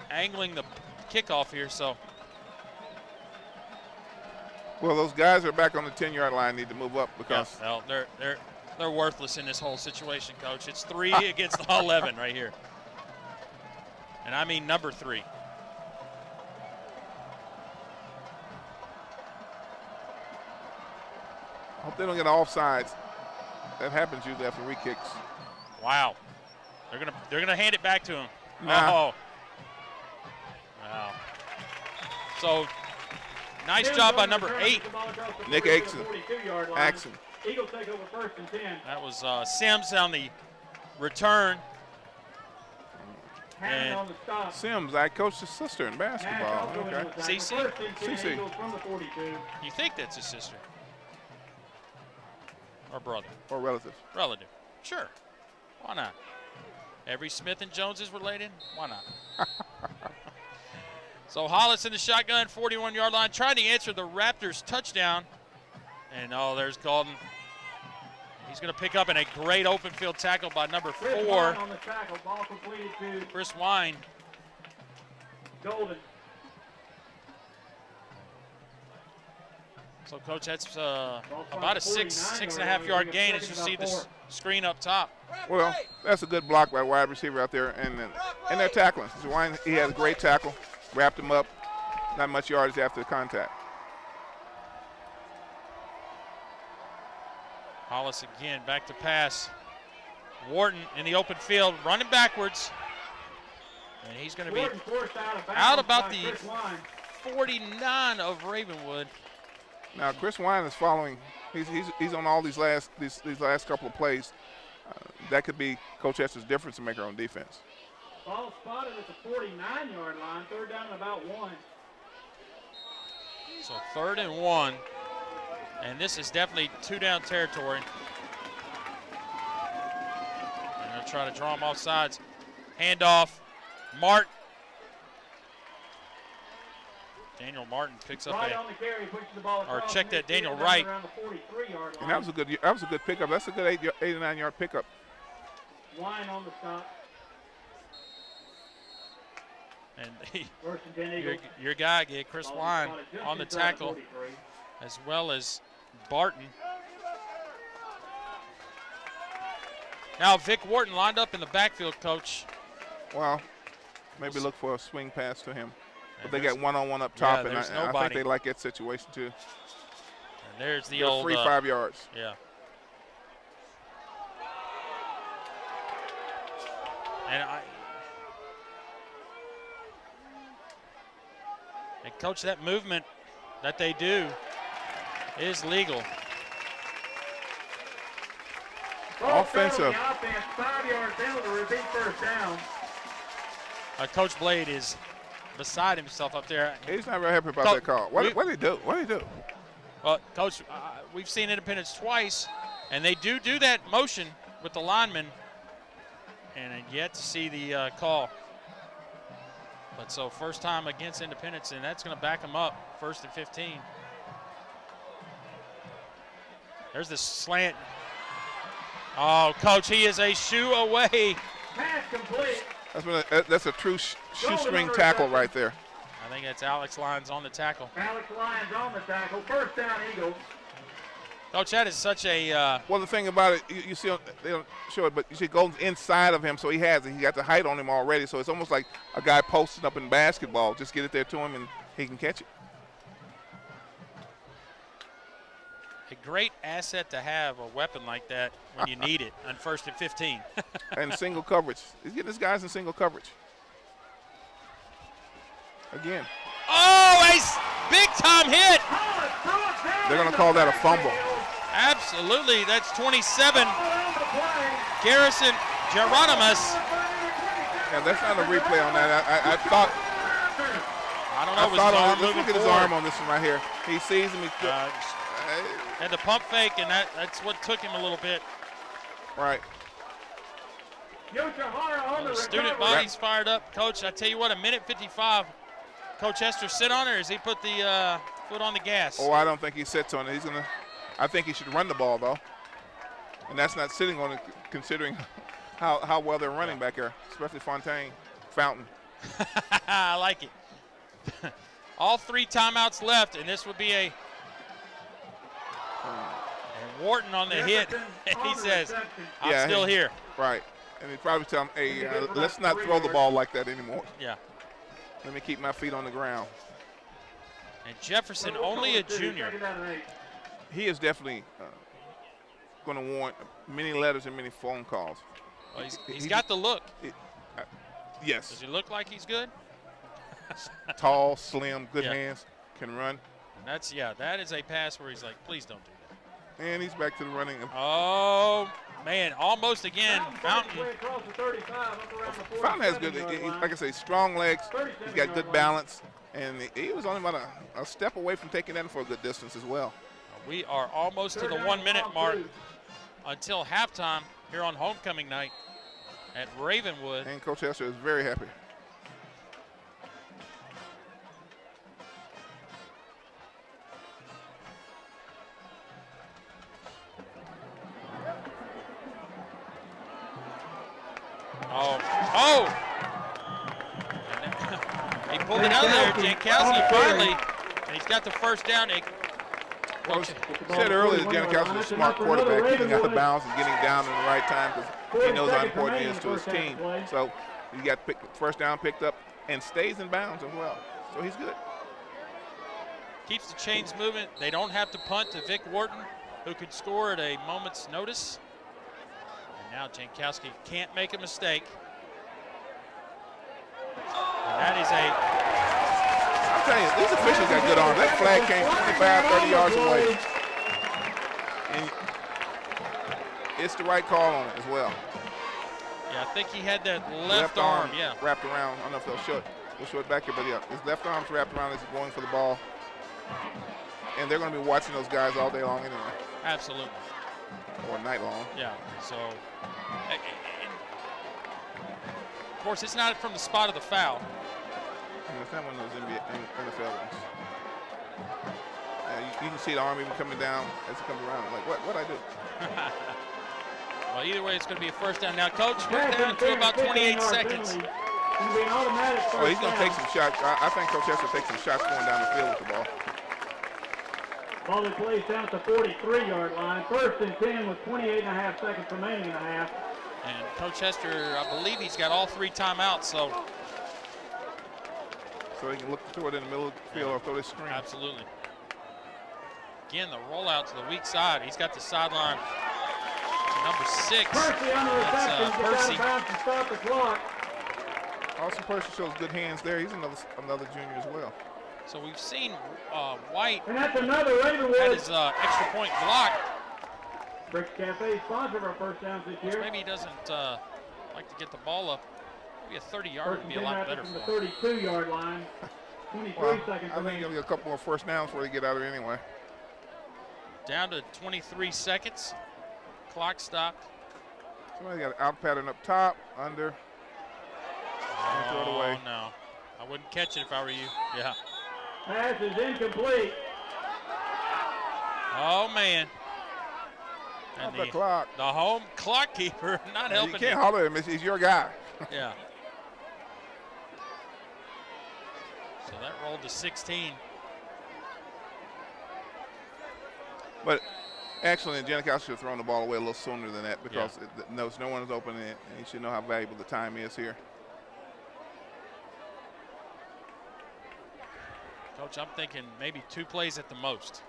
angling the kickoff here. So, well, those guys are back on the 10-yard line. Need to move up because well, they're worthless in this whole situation, Coach. It's 3 against 11 right here, and I mean number 3. I hope they don't get offsides. That happens usually after re-kicks. Wow, they're gonna hand it back to him. Nah. Oh, wow. So nice job by number 8, Nick Axon. Eagles take over 1st and 10. That was Sims on the return. Hammond on the stop. Sims, I coached his sister in basketball. Okay. CC? CC. Eagles from the 42. You think that's his sister? Or brother? Or relative. Relative. Sure. Why not? Every Smith and Jones is related? Why not? So Hollis in the shotgun, 41-yard line, trying to answer the Raptors touchdown. And oh, there's Golden. He's going to pick up in a great open field tackle by number 4. On the tackle, ball completed to Chris Wine. Golden. So, Coach, that's about a 6.5 yard gain as you see the screen up top. Well, that's a good block by wide receiver out there, and they're tackling. So Wine, he has a great tackle, wrapped him up, not much yardage after the contact. Hollis again, back to pass. Wharton in the open field, running backwards. And he's going to be out about the 49 of Ravenwood. Now Chris Wine is following. He's on all these last couple of plays. That could be Coach Hester's difference maker on defense. Ball spotted at the 49-yard line, 3rd down and about 1. So 3rd and 1. And this is definitely 2-down territory. They're going to try to draw him off sides. Handoff. Martin. Daniel Martin picks up or check that Daniel Wright. And that was a good pickup. That's a good 8 or 9 yard pickup. Wine on the stop. And your guy, Chris Wine, on the tackle, as well as Barton. Now Vic Wharton lined up in the backfield, Coach. Well, maybe look for a swing pass to him. But they got one-on-one up top, and I think they like that situation too. And there's the old 5 yards. Yeah. And Coach, that movement that they do is legal. Offensive. 5-yard penalty, repeat 1st down. Coach Blade is beside himself up there. He's not very happy about that call. What did he do? What did he do? Well, Coach, we've seen Independence twice, and they do that motion with the lineman, and yet to see the call. But so first time against Independence, and that's going to back them up, 1st and 15. There's the slant. Oh, Coach, he is a shoe away. Pass complete. That's a true shoestring tackle right there. I think that's Alex Lyons on the tackle. Alex Lyons on the tackle. 1st down, Eagles. Coach, that is such a well, the thing about it, you see, they don't show it, but you see Golden's inside of him, so he got the height on him already, so it's almost like a guy posting up in basketball. Just get it there to him, and he can catch it. A great asset to have, a weapon like that when you need it on 1st and 15. And single coverage. He's getting his guys in single coverage. Again. Oh, a big-time hit. They're going to call that a fumble. Absolutely. That's 27. Garrison Geronimus. Yeah, that's not a replay on that. I thought. I don't know. Let's look at his arm on this one right here. He sees him. Had the pump fake, and that's what took him a little bit. Right. The student body's fired up. Coach, I tell you what, 1:55. Coach Hester sit on it, or has he put the foot on the gas? Oh, I don't think he sits on it. I think he should run the ball, though. And that's not sitting on it, considering how well they're running back there, especially Fountain. I like it. All 3 timeouts left, and this would be and Wharton on the hit. He says, I'm still here. Right. And he probably tell him, hey, let's not throw the ball like that anymore. Yeah. Let me keep my feet on the ground. And Jefferson, only a junior. He is definitely going to warrant many letters and many phone calls. Well, he's got the look. Yes. Does he look like he's good? Tall, slim, good hands, can run. That is a pass where he's like, please don't do that. And he's back to the running. Oh, man, almost again. Fountain. Fountain has good, like I say, strong legs. He's got good balance. And he was only about a step away from taking that for a good distance as well. We are almost to the 1 minute mark until halftime here on homecoming night at Ravenwood. And Coach Hester is very happy. Oh! He pulled it out of there, Jankowski finally, and he's got the first down. Well, I said earlier that Jankowski is a smart quarterback, keeping out of bounds and getting down in the right time because he knows how important it is to his team. So he got first down picked up and stays in bounds as well. So he's good. Keeps the chains moving. They don't have to punt to Vic Wharton, who could score at a moment's notice. And now Jankowski can't make a mistake. And that is I'm telling you, these officials got good arms. That flag came 25, 30 yards away. And it's the right call on it as well. Yeah, I think he had that left arm, wrapped around. I don't know if they'll show it back here, but yeah, his left arm's wrapped around as he's going for the ball. And they're going to be watching those guys all day long anyway. Absolutely. Or night long. Yeah, so. Of course, it's not from the spot of the foul. It's not one of those NFL ones. You can see the arm even coming down as it comes around. Like, what I do? Well, either way, it's going to be a first down. Now, Coach, we're down to about 28 seconds. Oh, he's going to take some shots. I think Coach Hester will take some shots going down the field with the ball. Ball is placed down at the 43-yard line. First and 10 with 28.5 seconds remaining in the half. And Coach Hester, I believe he's got all 3 timeouts, so he can look to throw it in the middle of the field or throw this screen. Absolutely. Again, the rollout to the weak side. He's got the sideline to number 6. Percy on the reception. Percy. Out of bounds to stop the clock. Also, Percy shows good hands there. He's another junior as well. So we've seen White and that's another Ravenwood. had his extra point blocked. Bricks Cafe sponsor of our first downs this year. Maybe he doesn't like to get the ball up. Maybe a 30-yarder would be a lot better from for the him. 32-yard line. 23 seconds I think he'll get a couple more first downs before they get out of it anyway. Down to 23 seconds. Clock stopped. Somebody got an out pattern up top, under. And throw it away. Oh, no. I wouldn't catch it if I were you. Yeah. Pass is incomplete. Oh, man. And the clock. The home clock keeper not helping. You can't holler at him. He's your guy. Yeah. So that rolled to 16. But actually, Janikowski should have thrown the ball away a little sooner than that because no one is open and he should know how valuable the time is here. Coach, I'm thinking maybe 2 plays at the most.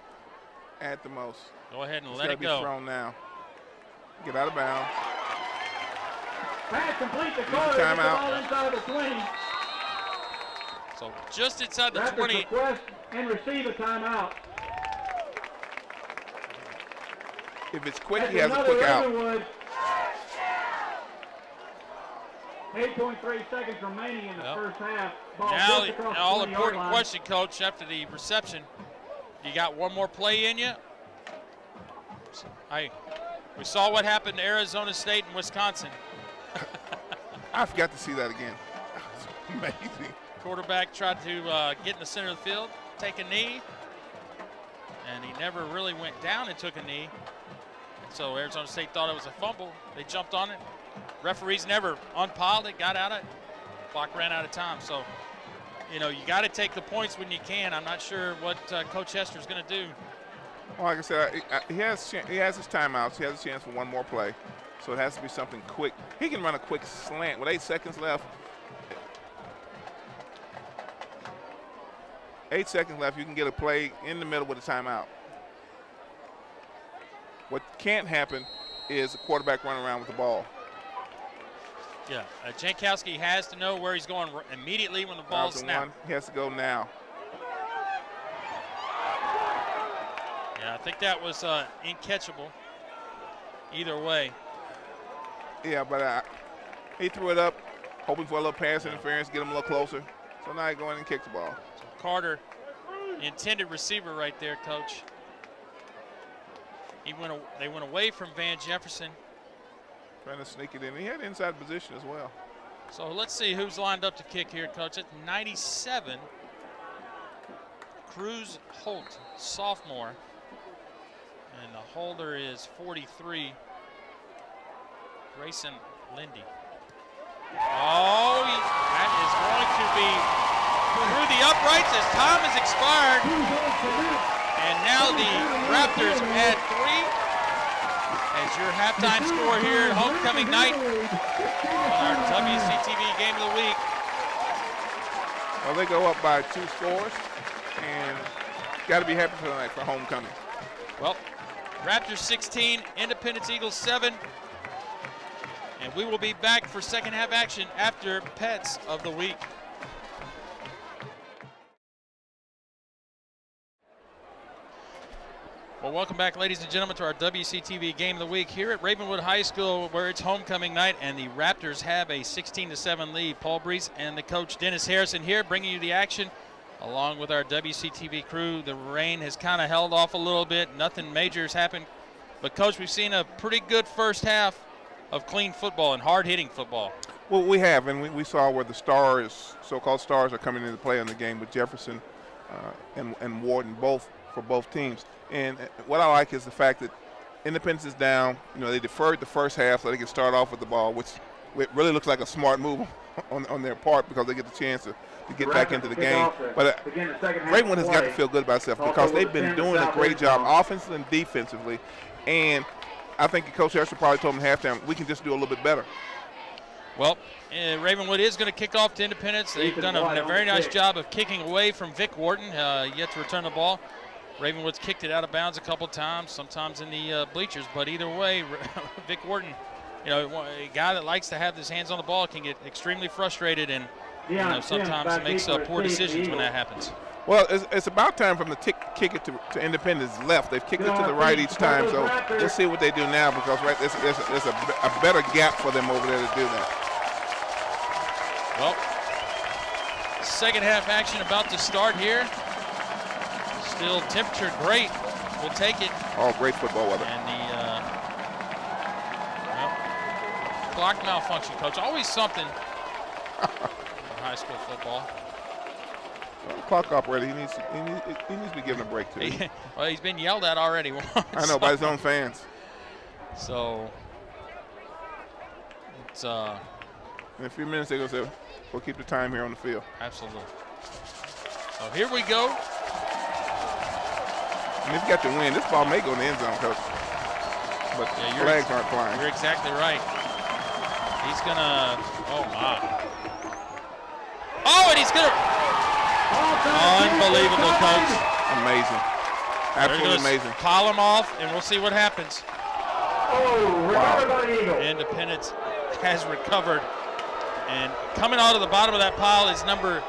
At the most. Go ahead and It's let it go. Be thrown now. Get out of bounds. Pass complete the corner. Timeout. Inside the 20. So just inside the Raptors 20. Request and receive a timeout. If it's quick, he has a quick out. 8.3 seconds remaining in the first half. Ball Now, just across the all 20-yard important line. question, Coach, after the reception. You got one more play in you? We saw what happened to Arizona State and Wisconsin. I forgot to see that again. Amazing. Quarterback tried to get in the center of the field, take a knee, and he never really went down and took a knee. So Arizona State thought it was a fumble. They jumped on it. Referees never unpiled it, got out of it. Clock ran out of time. So, you know, you got to take the points when you can. I'm not sure what Coach Hester's going to do. Well, like I said, he has his timeouts. He has a chance for one more play. So it has to be something quick. He can run a quick slant with 8 seconds left. 8 seconds left, you can get a play in the middle with a timeout. What can't happen is a quarterback running around with the ball. Yeah, Jankowski has to know where he's going immediately when the ball snaps. He has to go now. Yeah, I think that was incatchable either way. Yeah, but he threw it up, hoping for a little pass interference, get him a little closer. So now he go in and kick the ball. So Carter, the intended receiver right there, Coach. They went away from Van Jefferson. Trying to sneak it in. He had inside position as well. So let's see who's lined up to kick here, Coach. At 97, Cruz Holt, sophomore. And the holder is 43, Grayson Lindy. Oh, that is going to be through the uprights as time has expired. And now the Raptors add 3 as your halftime score here at homecoming night on our WCTV Game of the Week. Well, they go up by 2 scores, and got to be happy tonight for homecoming. Well, Raptors 16, Independence Eagles 7. And we will be back for second half action after Pets of the Week. Well, welcome back, ladies and gentlemen, to our WCTV Game of the Week here at Ravenwood High School, where it's homecoming night, and the Raptors have a 16-7 lead. Paul Brees and the coach Dennis Harrison here, bringing you the action, along with our WCTV crew. The rain has kind of held off a little bit. Nothing major has happened. But, Coach, we've seen a pretty good first half of clean football and hard-hitting football. Well, we have, and we saw where the stars, so-called stars, are coming into play in the game with Jefferson and Warden, both for both teams. And what I like is the fact that Independence is down. You know, they deferred the first half so they can start off with the ball, which really looks like a smart move on their part, because they get the chance to get back into the game. But Ravenwood has got to feel good about itself, because they've been doing a great job offensively and defensively. And I think Coach Herschel probably told them at halftime, we can just do a little bit better. Well, Ravenwood is going to kick off to Independence. They've done a very nice job of kicking away from Vic Wharton, yet to return the ball. Ravenwood's kicked it out of bounds a couple times, sometimes in the bleachers. But either way, Vic Wharton, you know, a guy that likes to have his hands on the ball, can get extremely frustrated and sometimes makes poor decisions when that happens. Well, it's about time from the kick it to Independence left. They've kicked it to the right each time, so let's see what they do now, because there's a better gap for them over there to do that. Well, second half action about to start here. Still temperature great. We'll take it. Oh, great football weather. And the clock malfunction, Coach. Always something in high school football. Well, clock operator, he needs to be given a break too. Well, he's been yelled at already once. I know, by his own fans. So it's in a few minutes they're gonna say, we'll keep the time here on the field. Absolutely. So here we go. And if you got the win, this ball may go in the end zone, Coach. But flags aren't flying. You're exactly right. He's gonna, oh my. Oh, and he's gonna, unbelievable, Coach. Amazing. Absolutely amazing. Pile him off, and we'll see what happens. Oh, wow. Independence has recovered. And coming out of the bottom of that pile is number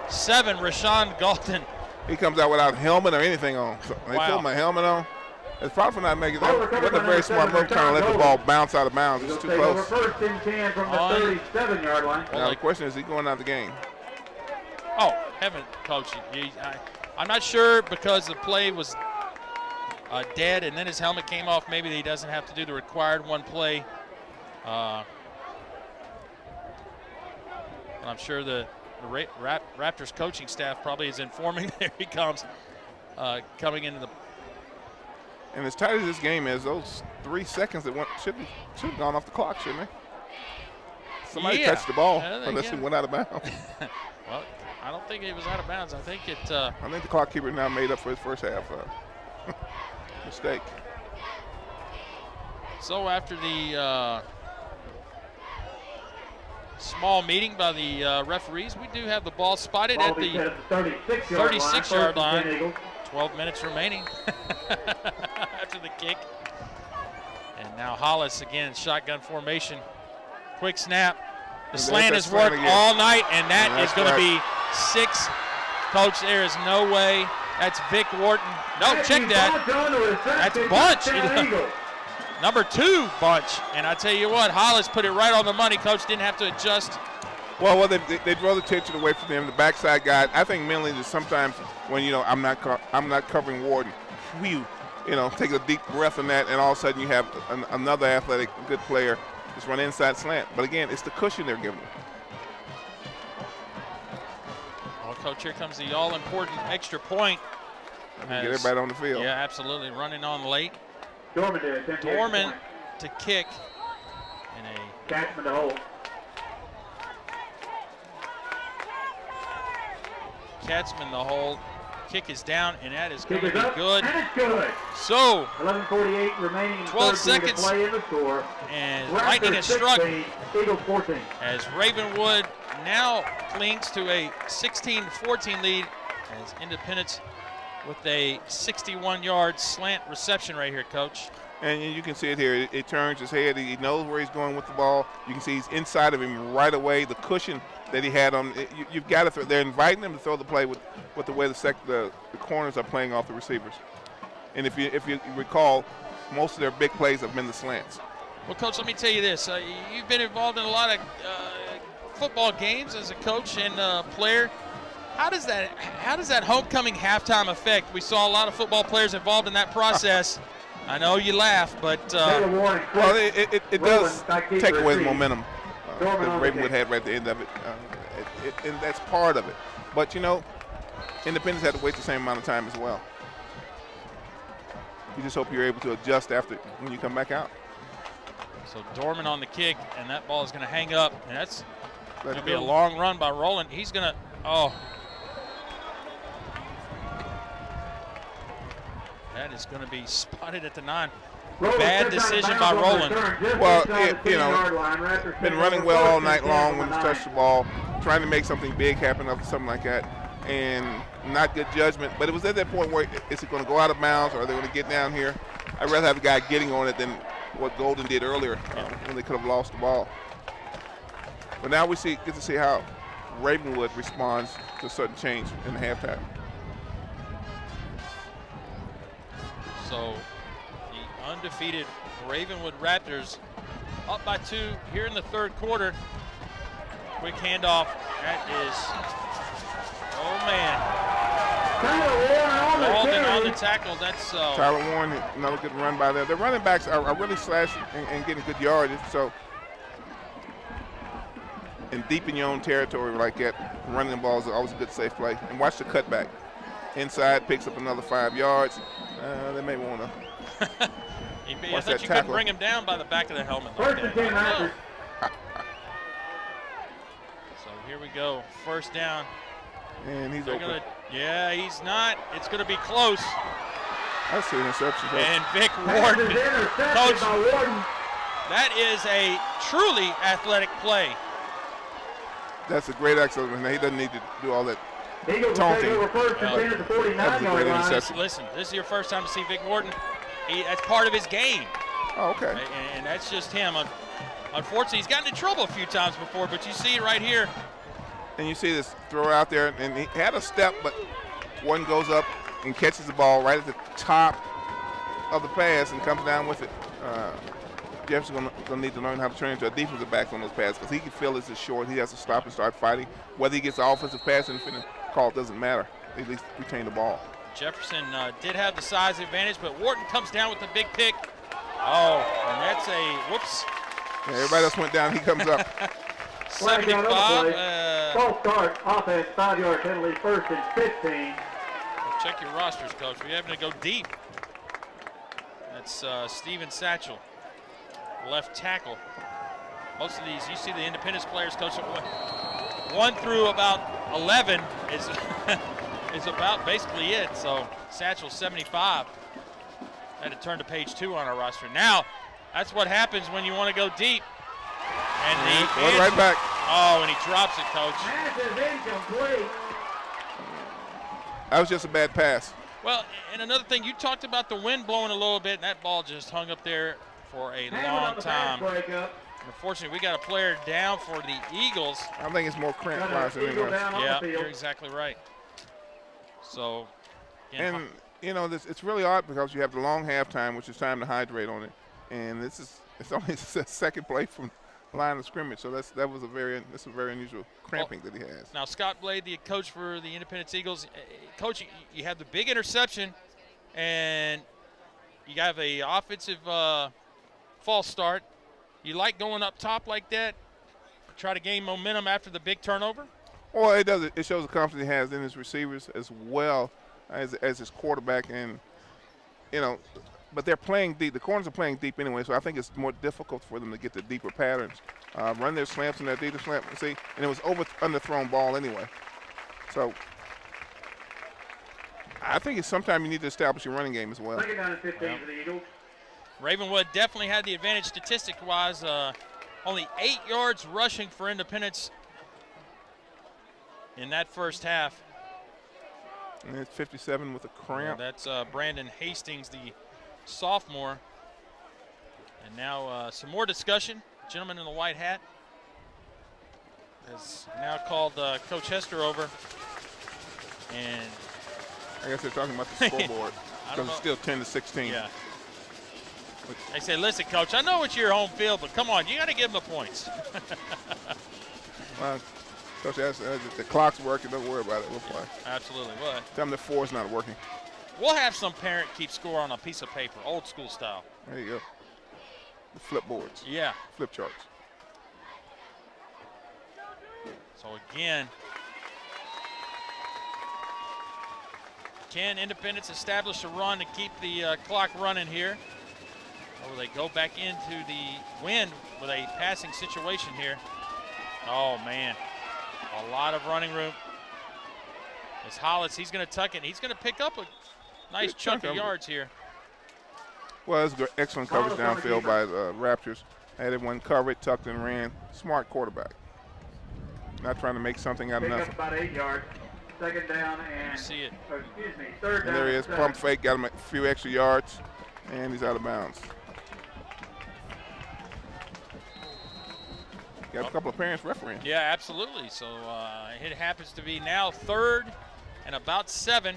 7, Rashawn Galton. He comes out without a helmet or anything on. So they put him a helmet on. It's probably not making that. Wasn't a very smart move trying to let the ball bounce out of bounds. It's too close. First and 10 from the 37-yard line. Now the question is he going out of the game? Oh, heaven, Coach. I'm not sure, because the play was dead and then his helmet came off. Maybe he doesn't have to do the required one play. But I'm sure the Raptors coaching staff probably is informing. There he comes, coming into the. And as tight as this game is, those 3 seconds that went should have gone off the clock, shouldn't they? Somebody touched the ball unless it went out of bounds. Well, I don't think it was out of bounds. I think it. I think the clock keeper now made up for his first half mistake. So after the small meeting by the referees, we do have the ball spotted at the 36-yard line. 12 minutes remaining after the kick. And now Hollis again, shotgun formation. Quick snap. The slant has worked all night, and that is going to be 6. Coach, there is no way. That's Vic Wharton. No, check that. That's Bunch. Number 2, Bunch. And I tell you what, Hollis put it right on the money. Coach didn't have to adjust. Well, they draw the attention away from him. The backside guy, I think mentally that sometimes when, you know, I'm not covering Wharton, take a deep breath in that, and all of a sudden you have another athletic, good player just run inside slant. But again, it's the cushion they're giving him. Well, Coach, here comes the all-important extra point. Get everybody on the field. Yeah, absolutely. Running on late. Dorman to kick. And a Katzman to hold. Katzman the hold. Kick is down, and that is going to be good. And it's good. So 11:48 remaining in 12 third seconds. to play in the score. And Raptors lightning has struck 16, Eagles 14. as Ravenwood now clings to a 16-14 lead as Independence with a 61-yard slant reception right here, Coach. And you can see it here. It turns his head. He knows where he's going with the ball. You can see he's inside of him right away. The cushion that he had on, you've got to throw. They're inviting him to throw the play with the way the corners are playing off the receivers. And if you recall, most of their big plays have been the slants. Well, Coach, let me tell you this. You've been involved in a lot of football games as a coach and player. How does that homecoming halftime affect? We saw a lot of football players involved in that process. I know you laugh, but well, it does take away the momentum that Ravenwood had right at the end of it, and that's part of it. But you know, Independence had to wait the same amount of time as well. You just hope you're able to adjust after when you come back out. So Dorman on the kick, and that ball is going to hang up, and that's going to be a long run by Rowland. He's going to, that is going to be spotted at the 9. Bad decision by Rowland. Well, been running well all night long when he's touched the ball, trying to make something big happen or something like that, and not good judgment. But it was at that point where is it going to go out of bounds or are they going to get down here? I'd rather have a guy getting on it than what Golden did earlier when they could have lost the ball. But now we get to see how Ravenwood responds to a sudden change in the halftime. So the undefeated Ravenwood Raptors up by 2 here in the third quarter. Quick handoff. That is, oh man. Walden on the tackle. That's Tyler Warren, another good run by there. The running backs are really slashing and getting good yardage. So, and deep in your own territory like that, running the ball is always a good safe play. And watch the cutback. Inside, picks up another 5 yards. They may want to. I thought you couldn't bring him down by the back of the helmet. Like that. So here we go. First down. And he's open. Yeah, he's not. It's going to be close. That's the interception. And Vic Wharton. Coach, that is a truly athletic play. That's a great excellent. He doesn't need to do all that taunting. That was a great interception. Listen, this is your first time to see Vic Wharton. That's part of his game. Oh, okay. And that's just him. Unfortunately, he's gotten in trouble a few times before, but you see it right here. And you see this throw out there, and he had a step, but one goes up and catches the ball right at the top of the pass and comes down with it. Jefferson's going to need to learn how to turn into a defensive back on those passes because he can feel this is short. He has to stop and start fighting. Whether he gets the offensive pass and finish call, it doesn't matter. At least retain the ball. Jefferson did have the size advantage, but Wharton comes down with the big pick. Oh, and that's a whoops. Yeah, everybody else went down. He comes up. 75. False start, offense, 5-yard penalty, 1st and 15. Check your rosters, Coach. We're having to go deep. That's Steven Satchel, left tackle. Most of these, you see the Independence players, Coach, 1 through about 11 is is about basically it. So Satchel 75. Had to turn to page 2 on our roster. Now, that's what happens when you want to go deep. And he right back. Oh, and he drops it, Coach. Pass is incomplete. That was just a bad pass. Well, and another thing, you talked about the wind blowing a little bit, and that ball just hung up there for a long time. Unfortunately, we got a player down for the Eagles. I think it's more cramp wise than anything else. Yeah, you're exactly right. So, again, and you know, it's really odd because you have the long halftime, which is time to hydrate on it, and it's only the second play from line of scrimmage. So that's a very unusual cramping that he has. Now Scott Blade, the coach for the Independence Eagles, coach, you have the big interception, and you have a offensive false start. You like going up top like that, try to gain momentum after the big turnover? Well, it does. It shows the confidence he has in his receivers as well as his quarterback, and you know, but they're playing deep. The corners are playing deep anyway, so I think it's more difficult for them to get the deeper patterns. Run their slants and their deeper slant, see, and it was underthrown ball anyway. So I think it's sometime you need to establish your running game as well. Second down and 15 for the Eagles. Ravenwood definitely had the advantage statistic-wise. Only 8 yards rushing for Independence in that first half. And it's 57 with a cramp. Yeah, that's Brandon Hastings, the sophomore. And now some more discussion. Gentleman in the white hat has now called Coach Hester over. And I guess they're talking about the scoreboard because it's still 10-16. Yeah. They say, listen, Coach, I know it's your home field, but come on, you got to give them the points. Coach, the clock's working. Don't worry about it. We'll play. Absolutely. Well, tell them the 4's not working. We'll have some parent keep score on a piece of paper, old school style. There you go. The flip boards. Yeah. Flip charts. So again, can Independence establish a run to keep the clock running here? Or will they go back into the wind with a passing situation here? Oh, man. A lot of running room. As Hollis, he's going to tuck it. He's going to pick up a nice chunk of yards here. Well, that's excellent coverage downfield by the Raptors. Had everyone covered, tucked and ran. Smart quarterback. Not trying to make something out of nothing. About 8 yards. Second down and see it. Excuse me, third down. And there he is, pump fake, got him a few extra yards, and he's out of bounds. Got a couple of parents refereeing. Yeah, absolutely. So it happens to be now 3rd and about 7.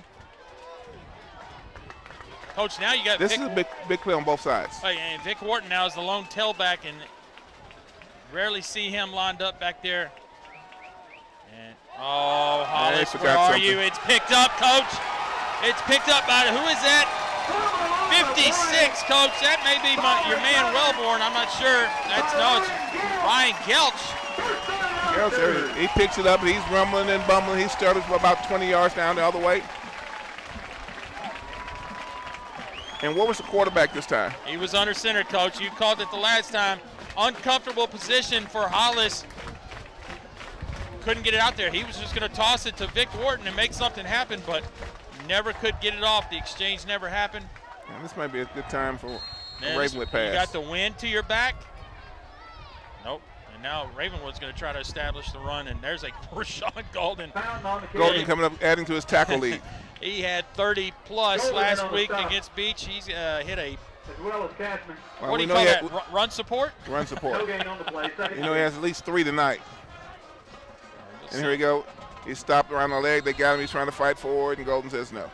Coach, now you got this is a big play on both sides. Oh, and Vic Wharton now is the lone tailback, and rarely see him lined up back there. And oh, Hollis, where are you? It's picked up, Coach. It's picked up by, who is that? 56, Coach. That may be your man Wellborn. I'm not sure. It's Ryan Gelch. He picks it up, and he's rumbling and bumbling. He started from about 20 yards down the other way. And what was the quarterback this time? He was under center, Coach. You called it the last time. Uncomfortable position for Hollis. Couldn't get it out there. He was just going to toss it to Vic Wharton and make something happen, but never could get it off. The exchange never happened. And this might be a good time for a Ravenwood pass. You got the wind to your back. Nope. And now Ravenwood's going to try to establish the run, and there's a Rashawn Golden. Golden coming up, adding to his tackle lead. He had 30-plus last week against Beach. He's hit a, as well as Cashman. What do you call that, run support? Run support. No gain on the play. You know he has at least 3 tonight. And here we go. He stopped around the leg. They got him. He's trying to fight forward, and Golden says no.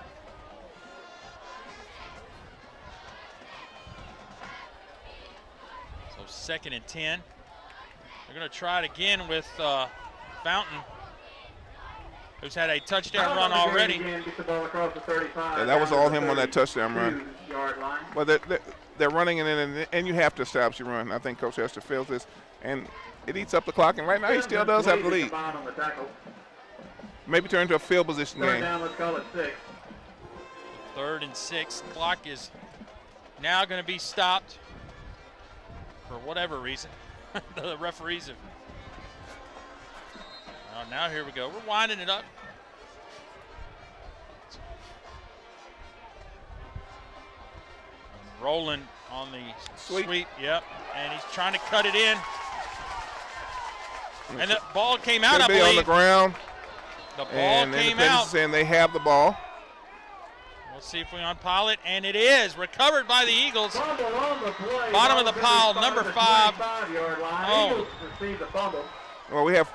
So 2nd and 10. They're going to try it again with Fountain, who's had a touchdown run already. Yeah, that was all him on that touchdown run. Well, they're running, and you have to establish your run. I think Coach Hester feels this, and it eats up the clock, and right now he still does have the lead. Maybe turn into a field position game. Down, let's call it 6. 3rd and 6. Clock is now going to be stopped for whatever reason. The referees have. Oh, now here we go. We're winding it up. Rolling on the sweep. Yep. And he's trying to cut it in. And the ball came out, I believe. On the ground. The ball came out. Saying they have the ball. We'll see if we unpile it, and it is recovered by the Eagles. Bottom of the pile, number 5. Oh. Well, we have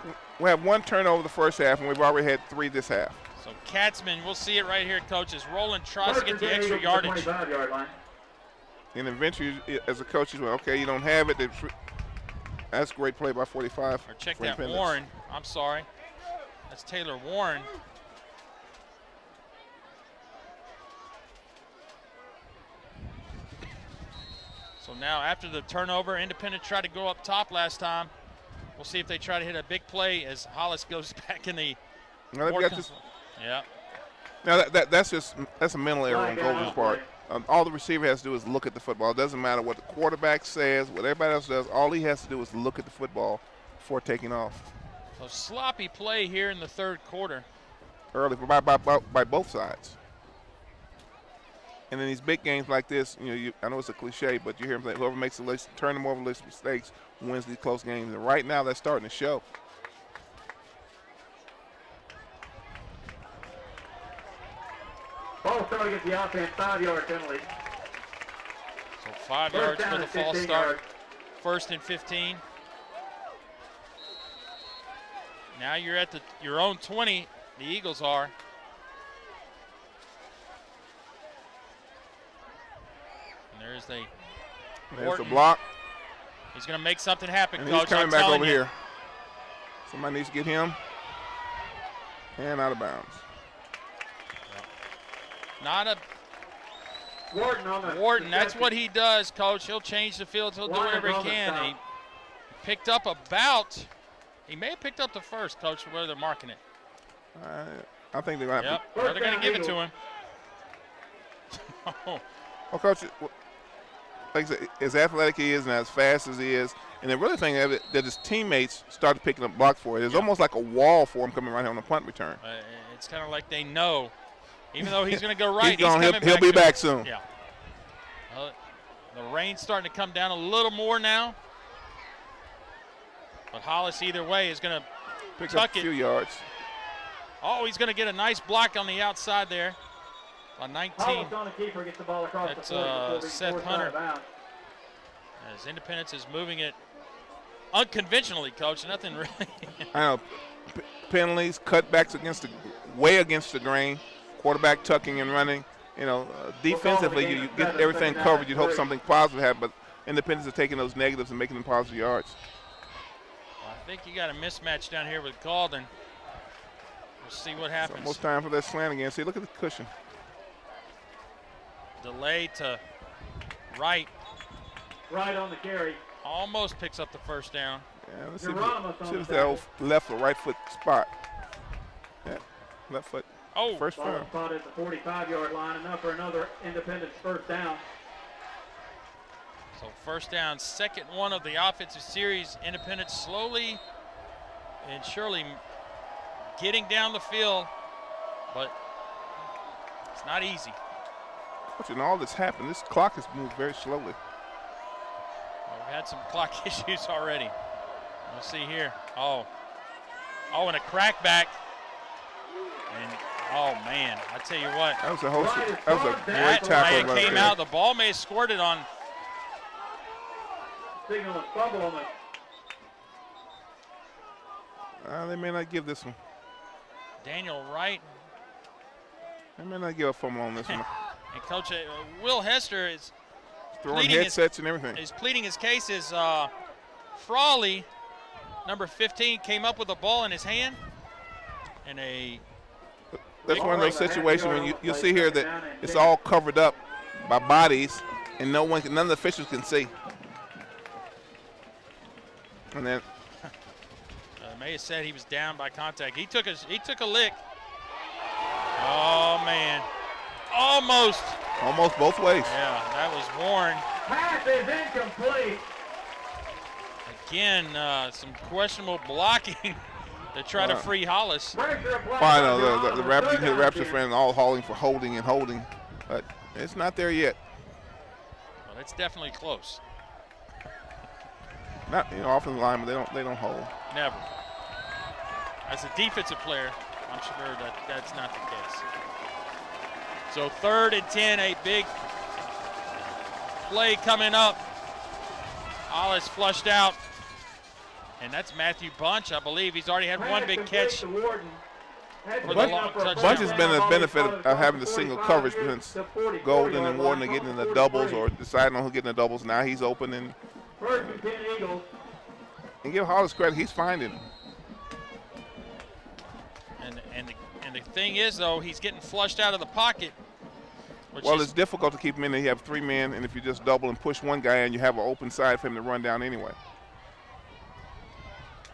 one turnover the first half, and we've already had 3 this half. So Katzman, we'll see it right here, coach, as Roland tries to get the extra yardage. And eventually, as a coach, he's like, okay, you don't have it. That's a great play by 45. Or check that, Warren. I'm sorry. That's Taylor Warren. So now after the turnover, Independent tried to go up top last time. We'll see if they try to hit a big play as Hollis goes back in the. Yeah. Now that's a mental error on Golden's part. All the receiver has to do is look at the football. It doesn't matter what the quarterback says, what everybody else does. All he has to do is look at the football before taking off. So sloppy play here in the third quarter. Early by both sides. And in these big games like this, I know it's a cliche, but you hear him say, whoever makes the list, turn them over list mistakes, wins these close games. And right now, that's starting to show. Ball start against the offense, 5-yard penalty. So 5 yards for the false start. First and 15. Now you're at your own 20. The Eagles are. And there's the block. He's going to make something happen, and Coach. He's coming back over here. Somebody needs to get him. And out of bounds. Not a Wharton. That's what he does, Coach. He'll change the field. He'll do whatever he can. He picked up he may have picked up the first, Coach, where they're marking it. I think they're going to have to. They're going to give it to him. Well, Coach, like I said, as athletic he is and as fast as he is, and the really thing of it, that his teammates started picking up blocks for it. It's almost like a wall for him coming right here on the punt return. It's kind of like they know. Even though he's going to go right, he'll be back soon. Yeah. The rain's starting to come down a little more now. But Hollis, either way, is going to pick tuck up a few yards. Oh, he's going to get a nice block on the outside there. On 19. That's Seth Hunter. As Independence is moving it unconventionally, Coach. Nothing really. I know. Penalties, cutbacks way against the grain. Quarterback tucking and running. Defensively, you get everything covered. You'd hope something positive happens, but Independence are taking those negatives and making them positive yards. Well, I think you got a mismatch down here with Galden. We'll see what happens. It's almost time for that slant again. See, look at the cushion. Delay to right. Right on the carry. Almost picks up the first down. Yeah, let's see if that old left or right foot spot. Yeah, left foot. Oh, first down. Spot at the 45-yard line, enough for another Independence first down. So first down, second one of the offensive series. Independence slowly and surely getting down the field, but it's not easy. Watching all this happen, this clock has moved very slowly. Well, we've had some clock issues already. We'll see here. Oh, and a crackback. And oh man, I tell you what. That was a great tackle. It came out. The ball may have squirted on. Signal a fumble on it. They may not give this one. Daniel Wright. They may not give a fumble on this one. And Coach Will Hester is throwing headsets and everything. Is pleading his case. Is Frawley, number 15, came up with a ball in his hand, and that's one of those situations when you see here that it's all covered up by bodies, and none of the officials can see. And then May have said he was down by contact. He took a lick. Oh man, almost Almost both ways. Yeah, that was Warren. Pass is incomplete. Again, some questionable blocking to try to free Hollis. Fine, the Raptor fans all hauling for holding and holding, but it's not there yet. Well, it's definitely close. Not, offensive linemen, they don't hold. Never. As a defensive player, I'm sure that's not the case. So 3rd and 10, a big play coming up. Hollis flushed out. And that's Matthew Bunch, I believe. He's already had one big catch. Bunch has been a benefit of having the single coverage since Golden and Warden are getting in the doubles or deciding on who getting the doubles. Now he's open and give Hollis credit, he's finding them. And the thing is, though, he's getting flushed out of the pocket. Well, it's difficult to keep him in there. You have 3 men, and if you just double and push one guy in, you have an open side for him to run down anyway.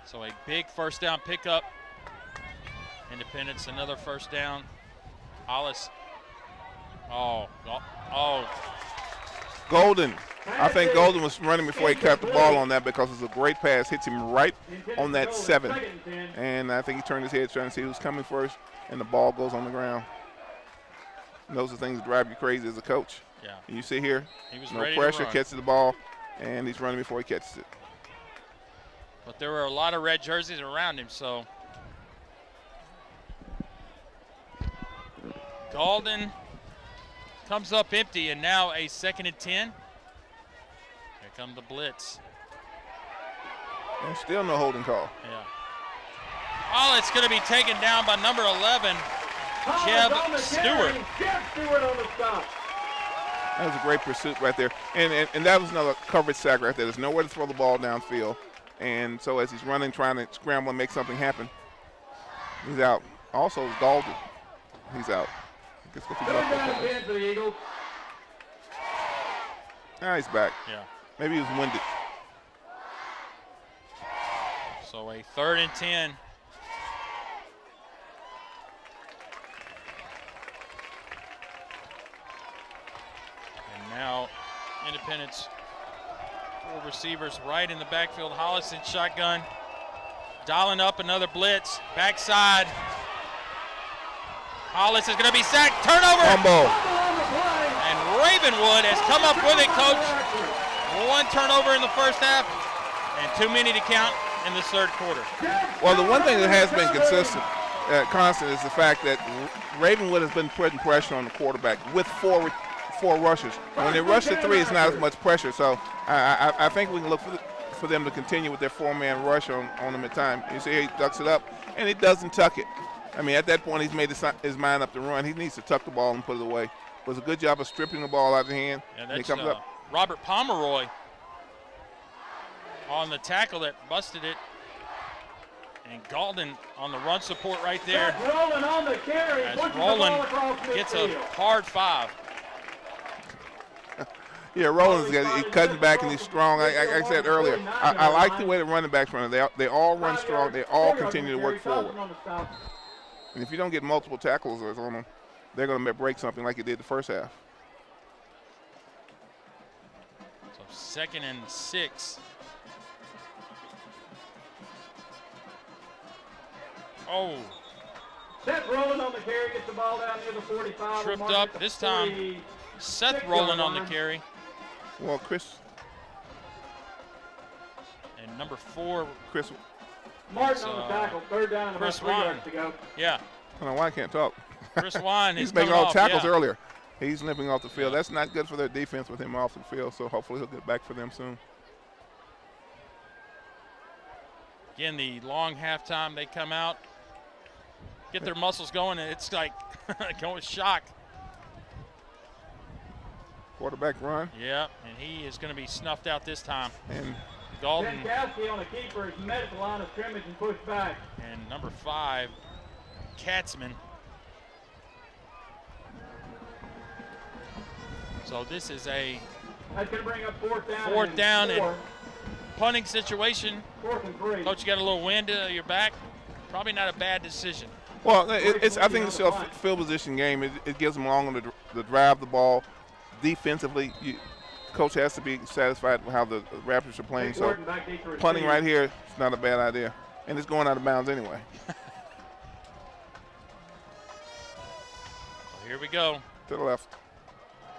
So a big first down pickup. Independence, another first down. Hollis. Oh. Golden. I think Golden was running before he caught the ball on that because it's a great pass. Hits him right on that 7. And I think he turned his head trying to see who's coming first, and the ball goes on the ground. And those are things that drive you crazy as a coach. Yeah. And you see here, no ready pressure, catches the ball, and he's running before he catches it. But there were a lot of red jerseys around him, so. Golden comes up empty, and now a 2nd and 10. Here come the blitz. And still no holding call. Yeah. Oh, it's going to be taken down by number 11, Jeb Stewart. Jeb Stewart on the stop. That was a great pursuit right there. And that was another coverage sack right there. There's nowhere to throw the ball downfield. And so as he's running, trying to scramble and make something happen, he's out. Also, Golden, he's out. For the Eagles. Now he's back. Yeah. Maybe he was winded. So a 3rd and 10. And now Independence, 4 receivers right in the backfield. Hollis in shotgun. Dialing up another blitz. Backside. Hollis is going to be sacked. Turnover. Fumble. And Ravenwood has come up with it, Coach. 1 turnover in the first half and too many to count in this 3rd quarter. Well, the one thing that has been constant is the fact that Ravenwood has been putting pressure on the quarterback with four rushers. When they rush to 3, it's not as much pressure. So I think we can look for them to continue with their 4-man rush on him at time. You see he ducks it up, and he doesn't tuck it. I mean, at that point, he's made his mind up to run. He needs to tuck the ball and put it away. It was a good job of stripping the ball out of the hand. And that's Robert Pomeroy on the tackle that busted it. And Golden on the run support right there. Roland on the carry. As Roland gets a hard 5. Yeah, Roland's he's cutting back and he's strong. Like I said earlier, I like the way the running backs run. They all run strong. They all continue to work forward. And if you don't get multiple tackles on them, they're going to break something like it did the first half. So 2nd and 6. Oh. Seth Rowland on the carry, gets the ball down near the 45. Tripped up this time. Seth Rowland on the carry. Well, Chris. And number 4. Chris. Martin on the tackle, 3rd down and about 3 yards to go. Yeah. I don't know why I can't talk. Chris Wine He's making all tackles earlier. He's limping off the field. That's not good for their defense with him off the field, so hopefully he'll get back for them soon. Again, the long halftime, they come out, get their muscles going, and it's like going shock. Quarterback run. Yeah, and he is going to be snuffed out this time. And Golden. Jankowski on the keeper. He's met at the line of scrimmage and pushed back. And number 5, Katzman. So this is a that's going to bring up 4th down. 4th down and punting situation. 4th and 3. Coach, you got a little wind to your back. Probably not a bad decision. Well, I think it's a field position game. It gives them long to drive the ball. Defensively, coach has to be satisfied with how the Raptors are playing. So punting right here is not a bad idea. And it's going out of bounds anyway. Here we go. To the left.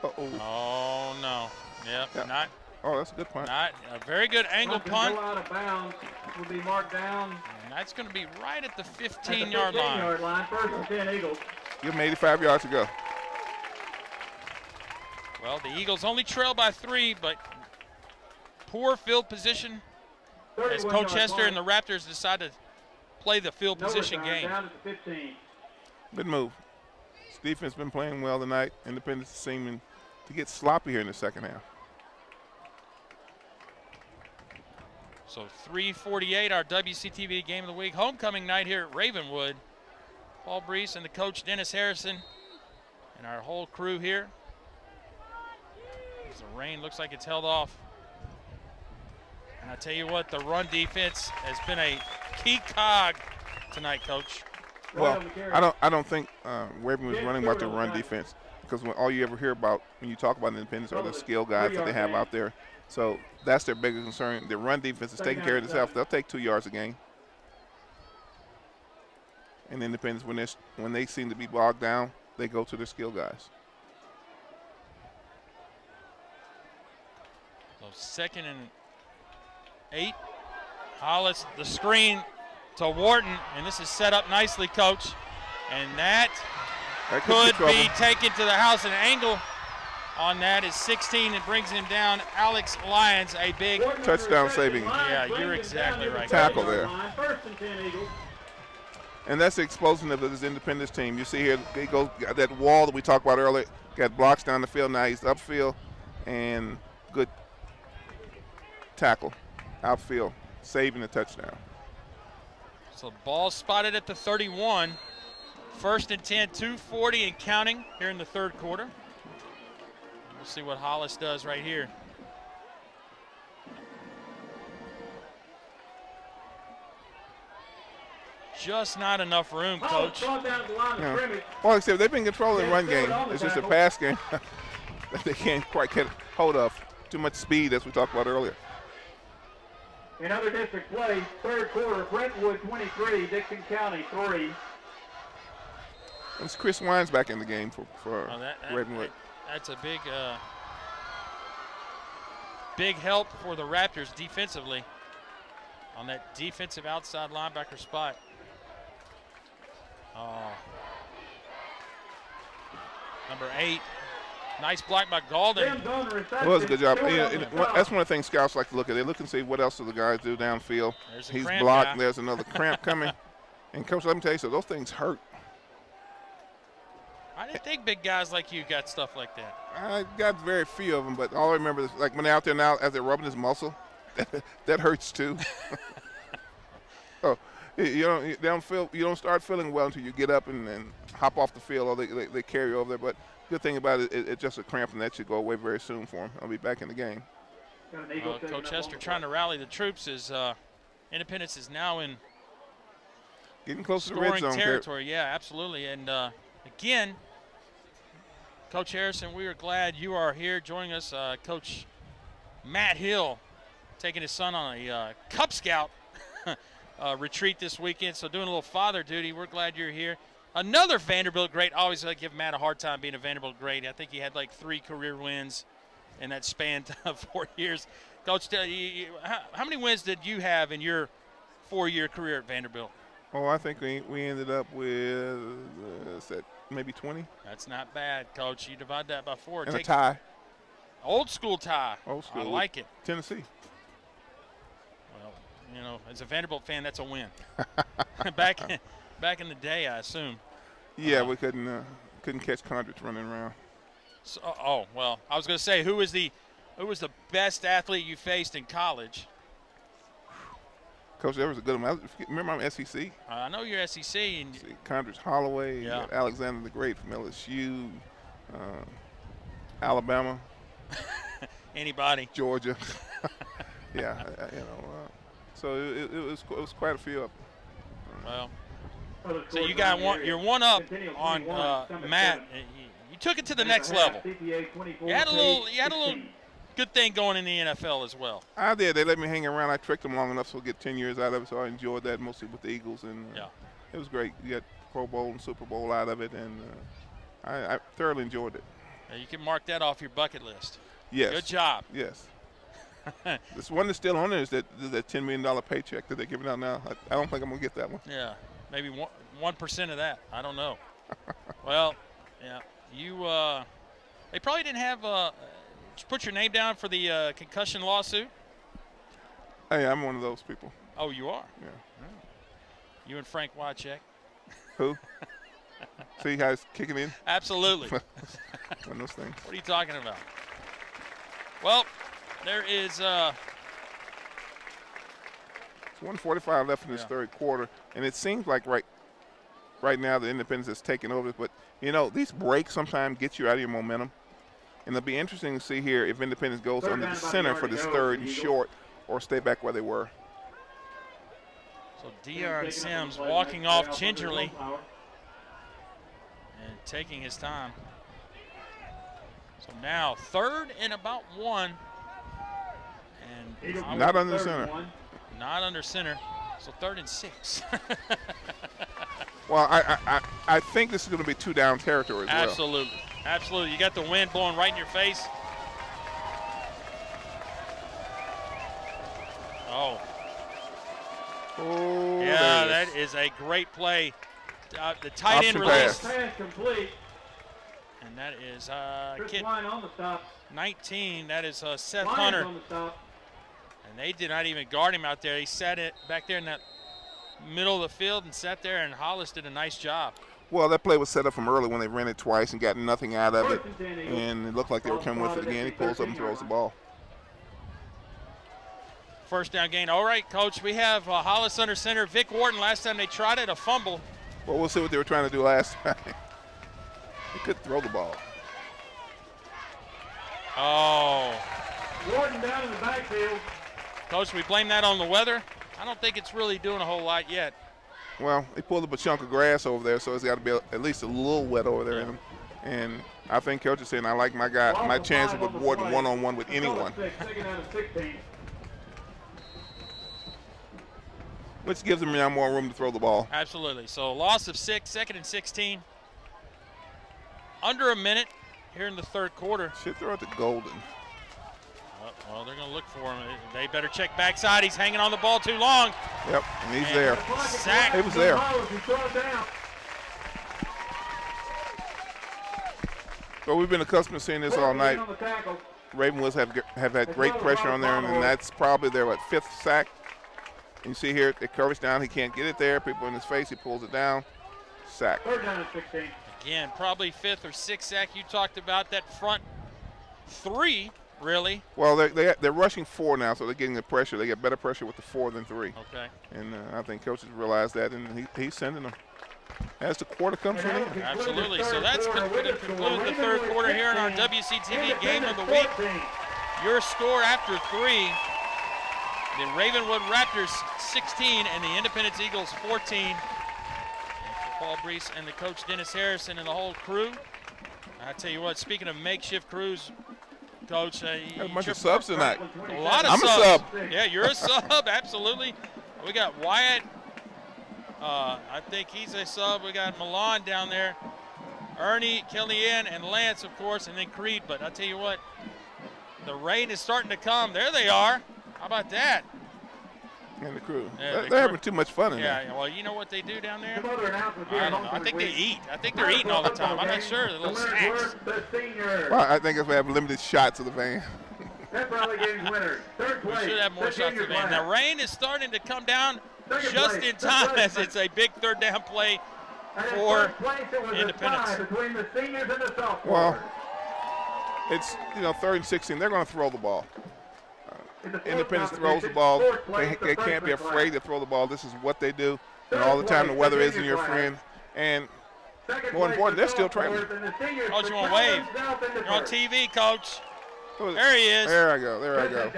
Uh-oh. Oh, no. Yep, yeah. Not. Oh, that's a good punt. Not a very good angle punt. Go out of bounds. Will be marked down. And that's going to be right at the 15-yard line. 15-yard line. First and 10 Eagles. Give them 85 yards to go. Well, the Eagles only trail by 3, but poor field position as Coach Hester and the Raptors decide to play the field position game. Down at the 15. Good move. This defense has been playing well tonight. Independence is seeming to get sloppy here in the second half. So 3:48, our WCTV Game of the Week. Homecoming night here at Ravenwood. Paul Brees and the coach Dennis Harrison and our whole crew here. As the rain looks like it's held off. And I tell you what, the run defense has been a key cog tonight, Coach. Well, I don't think Ravenwood's running about their run defense, because all you ever hear about when you talk about Independence are the skill guys that they have out there. So that's their biggest concern. Their run defense is taking care of itself. They'll take 2 yards a game. And Independence, when they seem to be bogged down, they go to their skill guys. So 2nd and 8. Hollis, the screen to Wharton, and this is set up nicely, Coach. And that could be taken to the house. An angle on that is 16 and brings him down. Alex Lyons, a big touchdown saving. Yeah, you're exactly right. Tackle there. And that's the explosion of this Independence team. You see here, they go that wall that we talked about earlier, got blocks down the field. Now he's upfield, and good tackle, outfield, saving the touchdown. So ball spotted at the 31. 1st and 10, 2:40 and counting here in the 3rd quarter. We'll see what Hollis does right here. Just not enough room, Coach. Yeah. Well, like I said, they've been controlling the run game. It's just a pass game that they can't quite get hold of. Too much speed, as we talked about earlier. In other district play, 3rd quarter, Brentwood 23, Dixon County 3. It's Chris Wines back in the game for Ravenwood. That's a big help for the Raptors defensively on that defensive outside linebacker spot. Oh. Number 8. Nice block by Galden. It was a good job. That's one of the things scouts like to look at. They look and see what else do the guys do downfield. He's blocked. Guy. There's another cramp coming. And, Coach, let me tell you something. Those things hurt. I didn't think big guys like you got stuff like that. I got very few of them, but all I remember is like when they're out there now as they're rubbing his muscle, that hurts too. Oh, you don't start feeling well until you get up and hop off the field, or they carry you over there. But good thing about it, it's just a cramp, and that should go away very soon for him. I'll be back in the game. Coach Hester trying to rally the troops as Independence is now in getting close to the red zone territory. Yeah, absolutely. And again, Coach Harrison, we are glad you are here joining us. Coach Matt Hill taking his son on a Cub Scout retreat this weekend, so doing a little father duty. We're glad you're here. Another Vanderbilt great. Always give Matt a hard time being a Vanderbilt great. I think he had like 3 career wins in that span of 4 years. Coach, how many wins did you have in your 4-year career at Vanderbilt? Oh, I think we ended up with maybe 20. That's not bad, Coach. You divide that by 4. And a tie. Old school tie. Old school. I like it. Tennessee. Well, as a Vanderbilt fan, that's a win. back in the day, I assume. Yeah, we couldn't catch Condrich running around. So, well, I was going to say, who was the best athlete you faced in college? Coach, there was a good one. Remember I'm SEC? I know you're SEC. And Condrich Holloway, yeah. Alexander the Great from LSU, Alabama. Anybody. Georgia. Yeah, so it was quite a few of them. Well, So you got you're one up on Matt. You took it to the next level. You had a little good thing going in the NFL as well. I did. They let me hang around. I tricked them long enough so I get 10 years out of it. So I enjoyed that mostly with the Eagles, and it was great. You got Pro Bowl and Super Bowl out of it, and I thoroughly enjoyed it. You can mark that off your bucket list. Yes. Good job. Yes. This one that's still on there is that $10 million paycheck that they're giving out now. I don't think I'm going to get that one. Yeah, maybe 1% of that. I don't know. Well, yeah, they probably didn't have did you put your name down for the concussion lawsuit? Hey, I'm one of those people. Oh, you are? Yeah. Oh. You and Frank Wycheck. Who? See how it's kicking in? Absolutely. One of those things. What are you talking about? Well, there is it's 1:45 left in this third quarter, and it seems like right now the Independence is taking over. But, you know, these breaks sometimes get you out of your momentum. And it'll be interesting to see here if Independence goes under the center for this third and short or stay back where they were. So De'Aaron Sims walking off gingerly and taking his time. So now third and about 1. And not under center. Not under center. So 3rd and 6. Well, I think this is going to be 2 down territory as well. Absolutely. Absolutely. You got the wind blowing right in your face. Oh. Oh, yeah, that is a great play. The tight end release. Pass complete. And that is kid on the stop. 19. That is Seth Hunter. On the stop. And they did not even guard him out there. He sat it back there in that middle of the field and sat there, and Hollis did a nice job. Well, that play was set up from early when they ran it twice and got nothing out of it. And it looked like they were coming with it again. He pulls up and throws the ball. First down gain. All right, Coach, we have Hollis under center. Vic Wharton, last time they tried it, a fumble. Well, we'll see what they were trying to do last time. They could throw the ball. Oh. Wharton down in the backfield. Coach, we blame that on the weather? I don't think it's really doing a whole lot yet. Well, they pulled up a chunk of grass over there, so it's got to be at least a little wet over there. And I think Coach is saying I like my chances with Wharton one-on-one with anyone. Which gives them now more room to throw the ball. Absolutely. So loss of 6, 2nd and 16. Under a minute here in the third quarter. Should throw it to Golden. Well, they're going to look for him. They better check backside. He's hanging on the ball too long. Yep, and he's there. Sack. He was there. Well, we've been accustomed to seeing this all night. Ravenwoods have had great pressure on there, and that's probably their 5th sack. And you see here, it curves down. He can't get it there. People in his face. He pulls it down. Sack. 3rd down and 16. Again, probably 5th or 6th sack. You talked about that front 3. Really? Well, they're rushing 4 now, so they're getting the pressure. They get better pressure with the 4 than 3. Okay. And I think coaches realize that, and he's sending them as the quarter comes to an end. Absolutely. So that's going to conclude the third quarter here in our WCTV Game of the Week. Your score after 3, the Ravenwood Raptors 16 and the Independence Eagles 14. And for Paul Brees and the coach Dennis Harrison and the whole crew, I tell you what, speaking of makeshift crews, Coach, a bunch of subs tonight. A lot of I'm subs. a sub. Yeah, you're a sub, absolutely. We got Wyatt. I think he's a sub. We got Milan down there. Ernie, Kellyanne, and Lance, of course, and then Creed. But I tell you what, the rain is starting to come. There they are. How about that? And the crew. Yeah, they're having too much fun in there. Yeah, well, you know what they do down there? I don't know. I think they eat. I think they're eating all the time. I'm not sure. The little snacks. Well, I think if we have limited shots of the van. We should have more shots of the van. The rain is starting to come down just in time as it's a big 3rd down play for Independence. Well, it's 3rd and 16. They're going to throw the ball. Independence throws the ball. They can't be afraid to throw the ball. This is what they do. And all the time the weather isn't your friend. And more important, they're still traveling. Coach, you want to wave? You're on TV, Coach. There he is. There I go. There I go.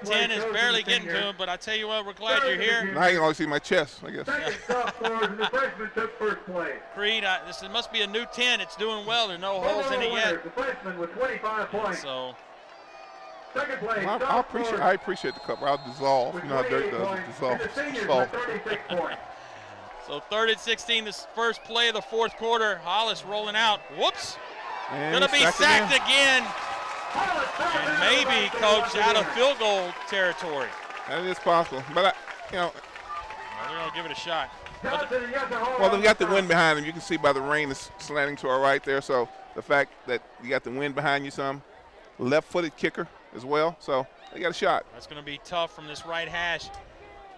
10 is barely getting to him, but I tell you what, we're glad you're here. Now you can only see my chest, I guess. Second stop scores, and the freshman took first place. Creed, this must be a new 10. It's doing well. There are no holes in it yet. The freshman with 25 points. So, second place. Well, I appreciate the cover. I'll dissolve. You know how dirt does. It dissolves. So 3rd and 16, this first play of the fourth quarter. Hollis rolling out. Whoops. And Gonna be sacked again. And maybe, Coach, out of field goal territory. That is possible. But, you know. Well, they're going to give it a shot. Well, they've got the wind behind them. You can see by the rain it's slanting to our right there. So the fact that you got the wind behind you some. Left-footed kicker as well. So they got a shot. That's going to be tough from this right hash.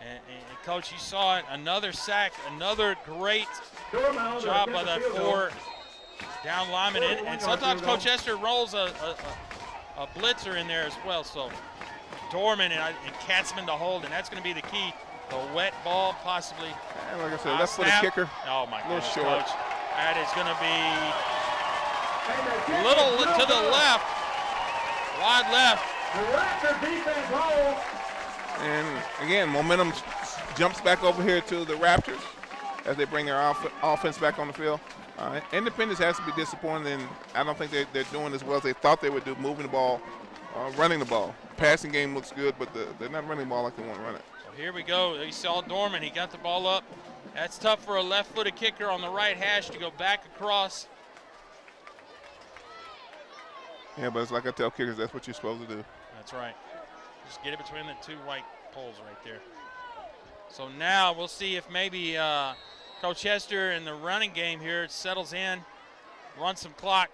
And Coach, you saw it. Another sack. Another great job by that 4 down lineman. And sometimes Coach Hester rolls a blitzer in there as well. So Dorman and Katzman to hold, and that's going to be the key. The wet ball, possibly. And like I said, left-footed kicker. Oh my goodness, short. Coach. That is going to be a little to the left, wide left. And again, momentum jumps back over here to the Raptors as they bring their offense back on the field. Independence has to be disappointed, and I don't think they're doing as well as they thought they would do, moving the ball, running the ball. Passing game looks good, but they're not running the ball like they want to run it. So here we go. You saw Dorman. He got the ball up. That's tough for a left-footed kicker on the right hash to go back across. Yeah, but it's like I tell kickers, that's what you're supposed to do. That's right. Just get it between the 2 white poles right there. So now we'll see if maybe Coach Hester in the running game here settles in, run some clock.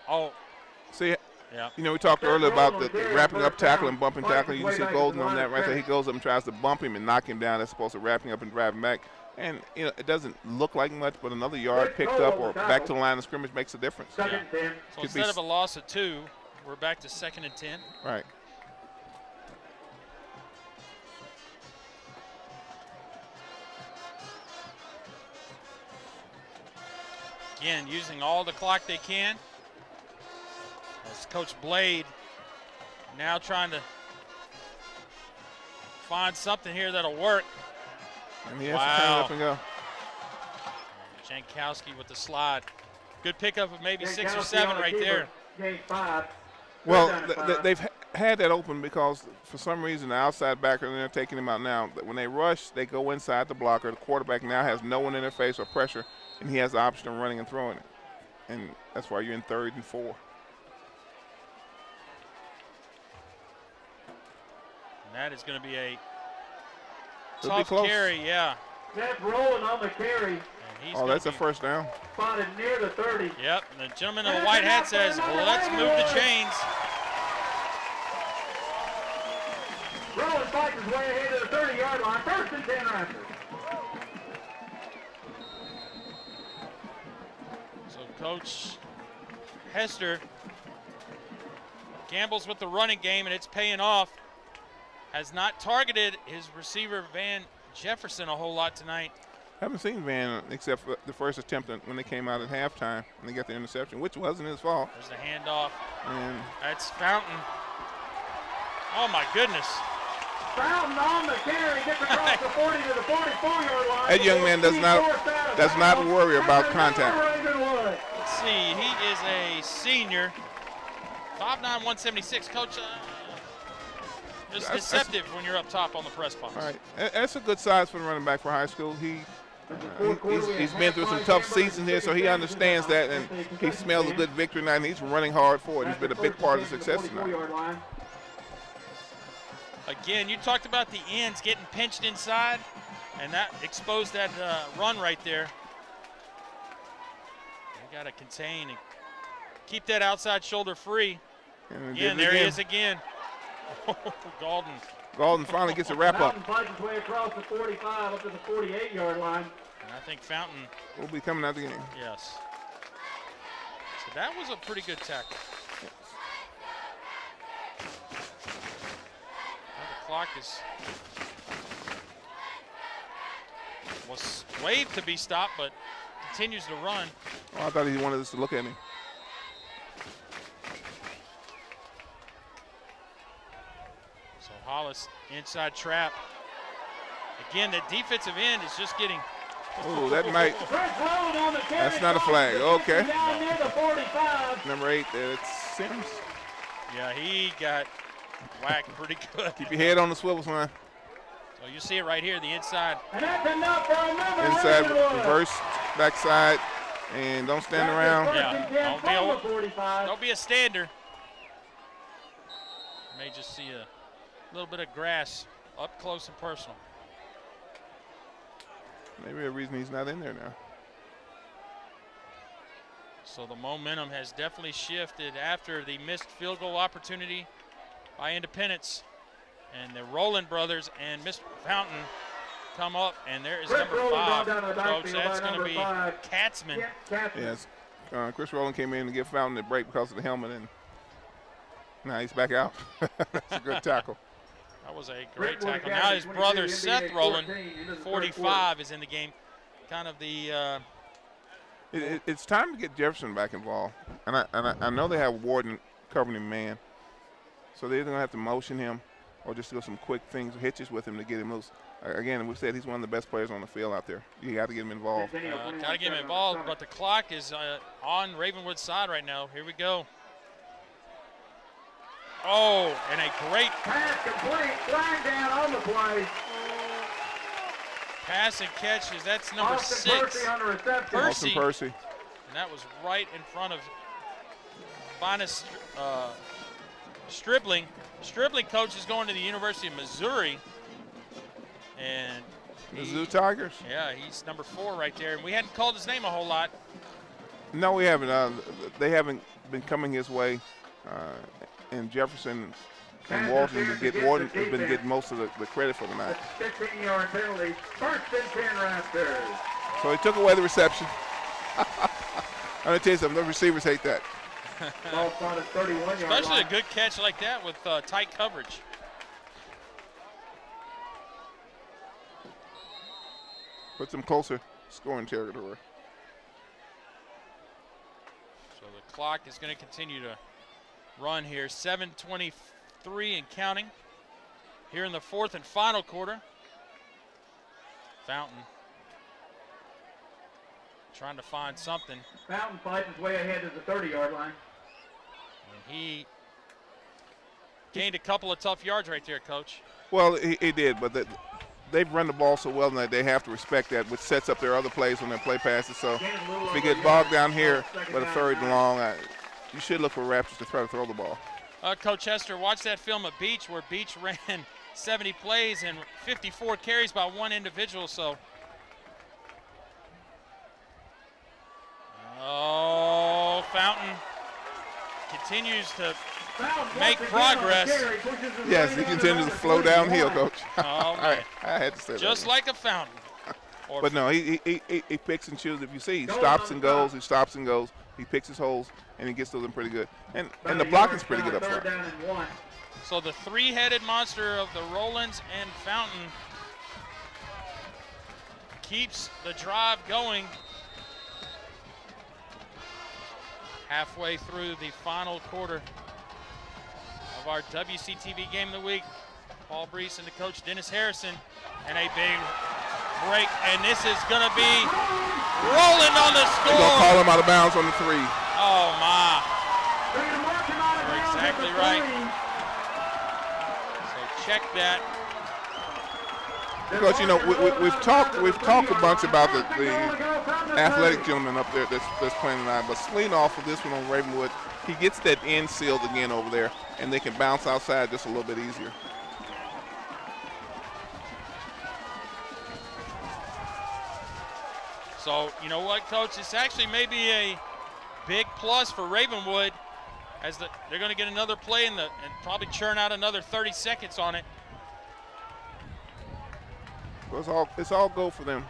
Oh. See, yeah. You know, we talked earlier about the wrapping up tackle and bumping tackle. You see Golden on that right there. He goes up and tries to bump him and knock him down as opposed to wrapping up and driving back. And, you know, it doesn't look like much, but another yard picked up or back to the line of scrimmage makes a difference. Yeah. So instead of a loss of 2, we're back to 2nd and 10. Right. Again, using all the clock they can. As Coach Blade now trying to find something here that'll work. And he has to turn it up and go. Jankowski with the slide. Good pickup of maybe 6 or 7 right there. Well, they've had that open because for some reason the outside backer, and they're taking him out now. When they rush, they go inside the blocker. The quarterback now has no one in their face or pressure, and he has the option of running and throwing it. And that's why you're in 3rd and 4. And that is going to be a tough carry, yeah. That's rolling on the carry. Oh, that's a first down. Spotted near the 30. Yep, the gentleman in the white hat says, well, let's move the chains. Rowan fights his way ahead to the 30-yard line. 1st and 10 Raptors. So Coach Hester gambles with the running game, and it's paying off. Has not targeted his receiver, Van Jefferson, a whole lot tonight. I haven't seen Van except for the first attempt when they came out at halftime and they got the interception, which wasn't his fault. There's the handoff. And that's Fountain. Oh, my goodness. Fountain on the carry, gets across the 40 to the 44-yard line. That young man does not worry about contact. Let's see, he is a senior. 5'9", 176. Coach, it's deceptive when you're up top on the press box. All right, that's a good size for the running back for high school. He's been through some tough seasons here, so he understands that, and he smells a good victory tonight, and he's running hard for it. He's been a big part of the success tonight. Again, you talked about the ends getting pinched inside, and that exposed that run right there. You got to contain and keep that outside shoulder free. Again, there he is again. Golden finally gets a wrap up. Fountain fights his way across the 45 up to the 48-yard line. And I think Fountain will be coming out the game. Yes. So that was a pretty good tackle. Yes. Well, the clock was waved to be stopped, but continues to run. Oh, I thought he wanted us to look at me. Hollis, inside trap. Again, the defensive end is just getting. Oh, that might. That's not a flag. Okay. Number 8, it's Sims. Yeah, he got whacked pretty good. Keep your head on the swivel, son. So you see it right here, the inside. Inside, reverse, backside, and don't stand around. Yeah, don't be a stander. You may just see a little bit of grass up close and personal. Maybe a reason he's not in there now. So the momentum has definitely shifted after the missed field goal opportunity by Independence. And the Rowland brothers and Mr. Fountain come up, and there is number 5. Coach, that's going to be Katzman. Yes, Chris Rowland came in to give Fountain a break because of the helmet, and now he's back out. That's a good tackle. That was a great tackle. Now his brother Seth Rowland, 45, is in the game. Kind of the. It's time to get Jefferson back involved, and I know they have Warden covering him man, so they're going to have to motion him or just do some quick things, hitches with him to get him loose. Again, we said he's one of the best players on the field out there. You got to get him involved. Got to get him involved, but the clock is on Ravenwood's side right now. Here we go. Oh, and a great pass complete, flag down on the play. Pass and catches. That's number Austin 6. Percy on the reception. Austin Percy. And that was right in front of Finest Stribling. Stribling, coach, is going to the University of Missouri. And Mizzou Tigers. Yeah, he's number 4 right there. And we hadn't called his name a whole lot. No, we haven't. They haven't been coming his way. And Jefferson and Walton have been getting most of the credit for the night. 15-yard penalty, 1st and 10 Raptors. So he took away the reception. I'm going to tell you something, the receivers hate that. Ball spotted 31-yard Especially line. a good catch like that with tight coverage. Puts them closer scoring territory. So the clock is going to continue to run here. 7:23 and counting here in the 4th and final quarter. Fountain trying to find something. Fountain fights his way ahead to the 30-yard line. And he gained a couple of tough yards right there, Coach. Well, he did, but they've run the ball so well that they have to respect that, which sets up their other plays on their play passes. So if we get bogged down here with a 3rd and long, you should look for Raptors to try to throw the ball. Coach Hester, watch that film of Beach where Beach ran 70 plays and 54 carries by one individual. So, oh, Fountain continues to make progress. Yes, he continues to flow downhill, Coach. Oh, man. I had to say that. Just like a fountain. But no, he picks and chooses. If you see, he stops and goes, he stops and goes. He picks his holes, and he gets to them pretty good. And the blocking's pretty good up front. So the 3-headed monster of the Rowlands and Fountain keeps the drive going. Halfway through the final quarter of our WCTV Game of the Week. Paul Brees and the coach Dennis Harrison, and a big break, and this is going to be Rowland on the score. They're going to call him out of bounds on the 3. Oh, my. You're exactly right. So check that. Because, you know, we've talked a bunch about the athletic gentleman up there that's playing tonight, but lean off of this one on Ravenwood, he gets that end sealed again over there, and they can bounce outside just a little bit easier. So, you know what, Coach? It's actually maybe a big plus for Ravenwood as they're going to get another play and probably churn out another 30 seconds on it. It's all go for them.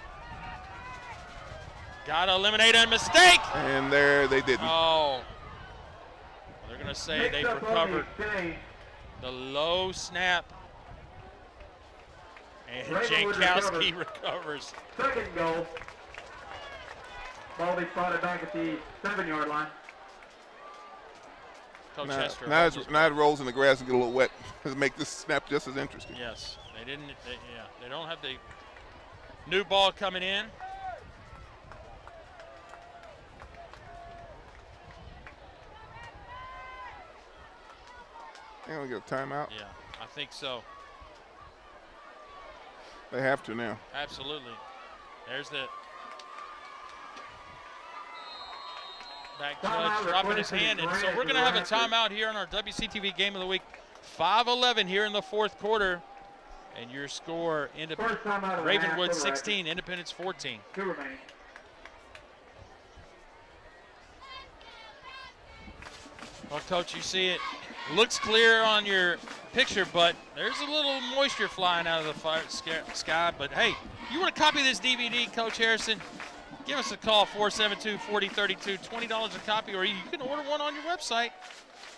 Got to eliminate a mistake. And there they didn't. Oh. They're going to say they recovered the low snap. And Jankowski recovers. 2nd goal. Ball be spotted back at the 7-yard line. Coach Hester. Now it rolls in the grass and get a little wet to make this snap just as interesting. Yes, they don't have the new ball coming in. They're going to get a timeout. Yeah, I think so. They have to now. Absolutely. There's the back judge dropping his hand. And so we're going to have a timeout here on our WCTV Game of the Week. 5:11 here in the fourth quarter. And your score, Ravenwood 16, Independence 14. Well, Coach, you see it. Looks clear on your picture, but there's a little moisture flying out of the sky. But, hey, you want to copy this DVD, Coach Harrison, give us a call, 472-4032, $20 a copy, or you can order one on your website,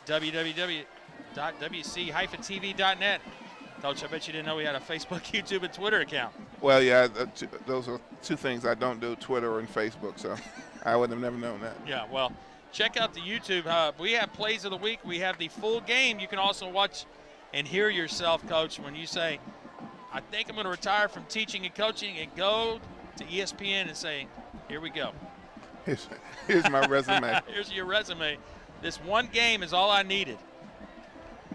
www.wc-tv.net. Coach, I bet you didn't know we had a Facebook, YouTube, and Twitter account. Well, yeah, those are two things I don't do, Twitter and Facebook, so I would have never known that. Yeah, well, check out the YouTube hub. We have plays of the week. We have the full game. You can also watch and hear yourself, Coach, when you say, I think I'm going to retire from teaching and coaching, and go to ESPN and say, here we go. Here's my resume. Here's your resume. This one game is all I needed.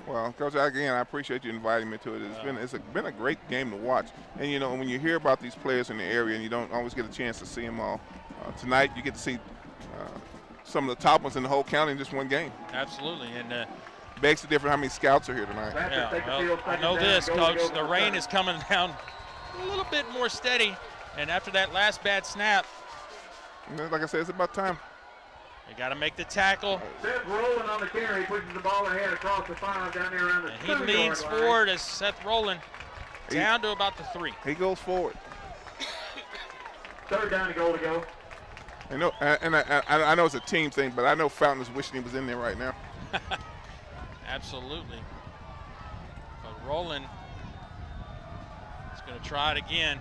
Well, Coach, again, I appreciate you inviting me to it. It's been a great game to watch. And, you know, when you hear about these players in the area and you don't always get a chance to see them all, tonight you get to see some of the top ones in the whole county in just one game. Absolutely. And begs to differ how many scouts are here tonight. Yeah, well, I know this, Coach. The rain is coming down a little bit more steady. And after that last bad snap, like I said, it's about time. You got to make the tackle. Seth Rowland on the carry, pushes the ball ahead across the 5 down there around the 2-yard line. And he leans forward as Seth Rowland down to about the 3. He goes forward. 3rd down and goal to go. I know, and I know it's a team thing, but I know Fountain is wishing he was in there right now. Absolutely. But Rowland is going to try it again.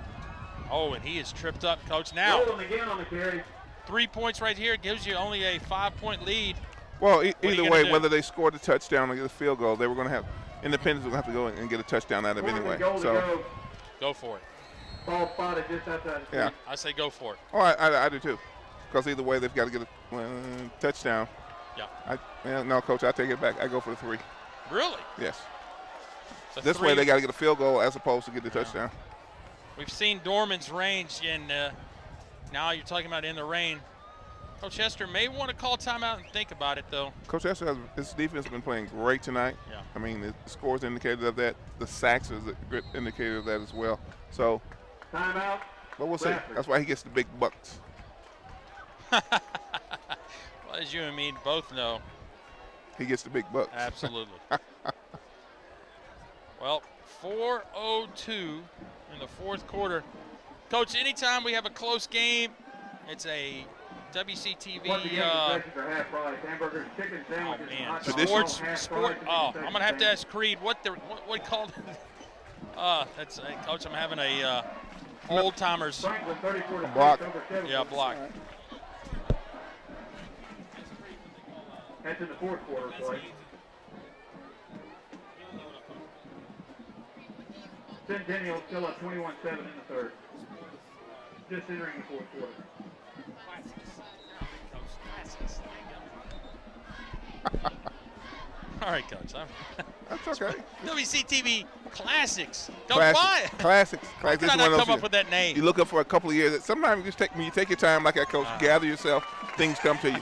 Oh, and he is tripped up, Coach. Now, Rowland again on the carry. 3 points right here gives you only a 5-point lead. Well, either way, whether they scored a touchdown or get a field goal, they were going to have Independence will have to go and get a touchdown out of it anyway. So go for it. Ball spotted just outside the yeah. I say go for it. Oh, I do too, because either way they've got to get a touchdown. Yeah. No, Coach, I take it back. I go for the 3. Really? Yes. So this way they got to get a field goal as opposed to get the touchdown. We've seen Dorman's range, and now you're talking about in the rain. Coach Hester may want to call timeout and think about it, though. Coach Hester, his defense has been playing great tonight. Yeah. I mean, the scores indicated of that. The sacks is a good indicator of that as well. So, timeout. But we'll see. That's why he gets the big bucks. Well, as you and me both know, he gets the big bucks. Absolutely. Well, 4:02 in the fourth quarter. Coach, anytime we have a close game, it's a WCTV. Oh, man. Sport. Oh, I'm going to have to ask Creed what called. That's Coach, I'm having a old timers block. Yeah, block. That's in the fourth quarter play. Centennial still up 21-7 in the third. Just entering the fourth quarter. All right, Coach. That's okay. WCTV Classics. Don't buy it. Classics. How did I not come up with that name? You look up for a couple of years. Sometimes when you take your time like that, Coach, gather yourself, things come to you.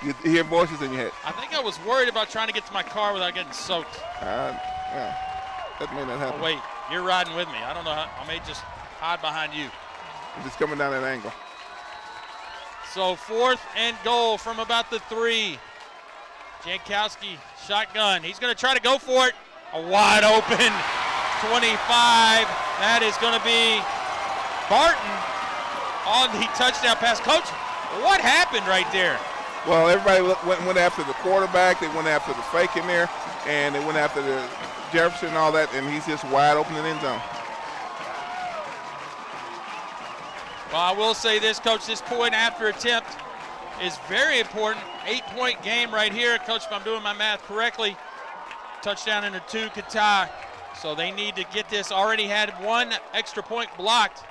You hear voices in your head. I think I was worried about trying to get to my car without getting soaked. Yeah, that may not happen. Oh, wait, you're riding with me. I don't know how. I may just hide behind you. I'm just coming down that angle. So 4th and goal from about the 3. Jankowski, shotgun. He's going to try to go for it. A wide open 25. That is going to be Barton on the touchdown pass. Coach, what happened right there? Well, everybody went after the quarterback. They went after the fake in there, and they went after the Jefferson and all that, and he's just wide open in the end zone. Well, I will say this, Coach, this point after attempt is very important. 8-point game right here. Coach, if I'm doing my math correctly, touchdown and a 2 could tie. So they need to get this. Already had 1 extra point blocked.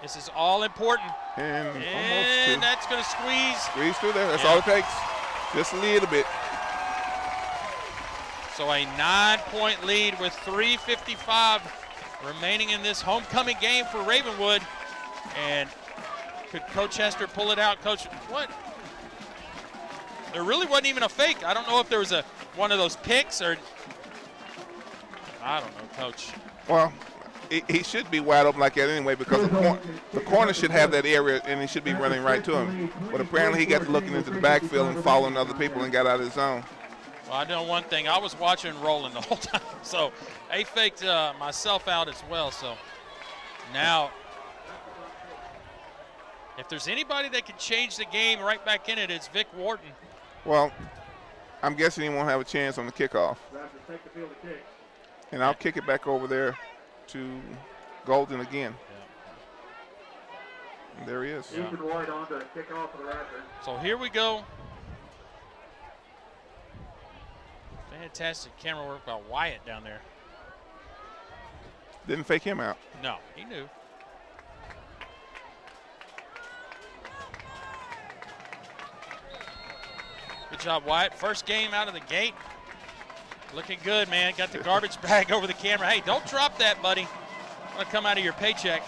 This is all important. And that's going to squeeze. Squeeze through there. That's all it takes. Just a little bit. So a 9-point lead with 3:55 remaining in this homecoming game for Ravenwood. And could Coach Hester pull it out? Coach, what? There really wasn't even a fake. I don't know if there was one of those picks or I don't know, Coach. Well, he should be wide open like that anyway because the corner should have that area and he should be running right to him. But apparently he got to looking into the backfield and following other people and got out of his zone. Well, I know one thing. I was watching rolling the whole time, so I faked myself out as well. So now, if there's anybody that can change the game right back in it, it's Vic Wharton. Well, I'm guessing he won't have a chance on the kickoff. And I'll kick it back over there to Golden again. Yeah. And there he is. Yeah. So here we go. Fantastic camera work by Wyatt down there. Didn't fake him out. No, he knew. Good job, Wyatt. First game out of the gate. Looking good, man. Got the garbage bag over the camera. Hey, don't drop that, buddy. I'm going to come out of your paycheck.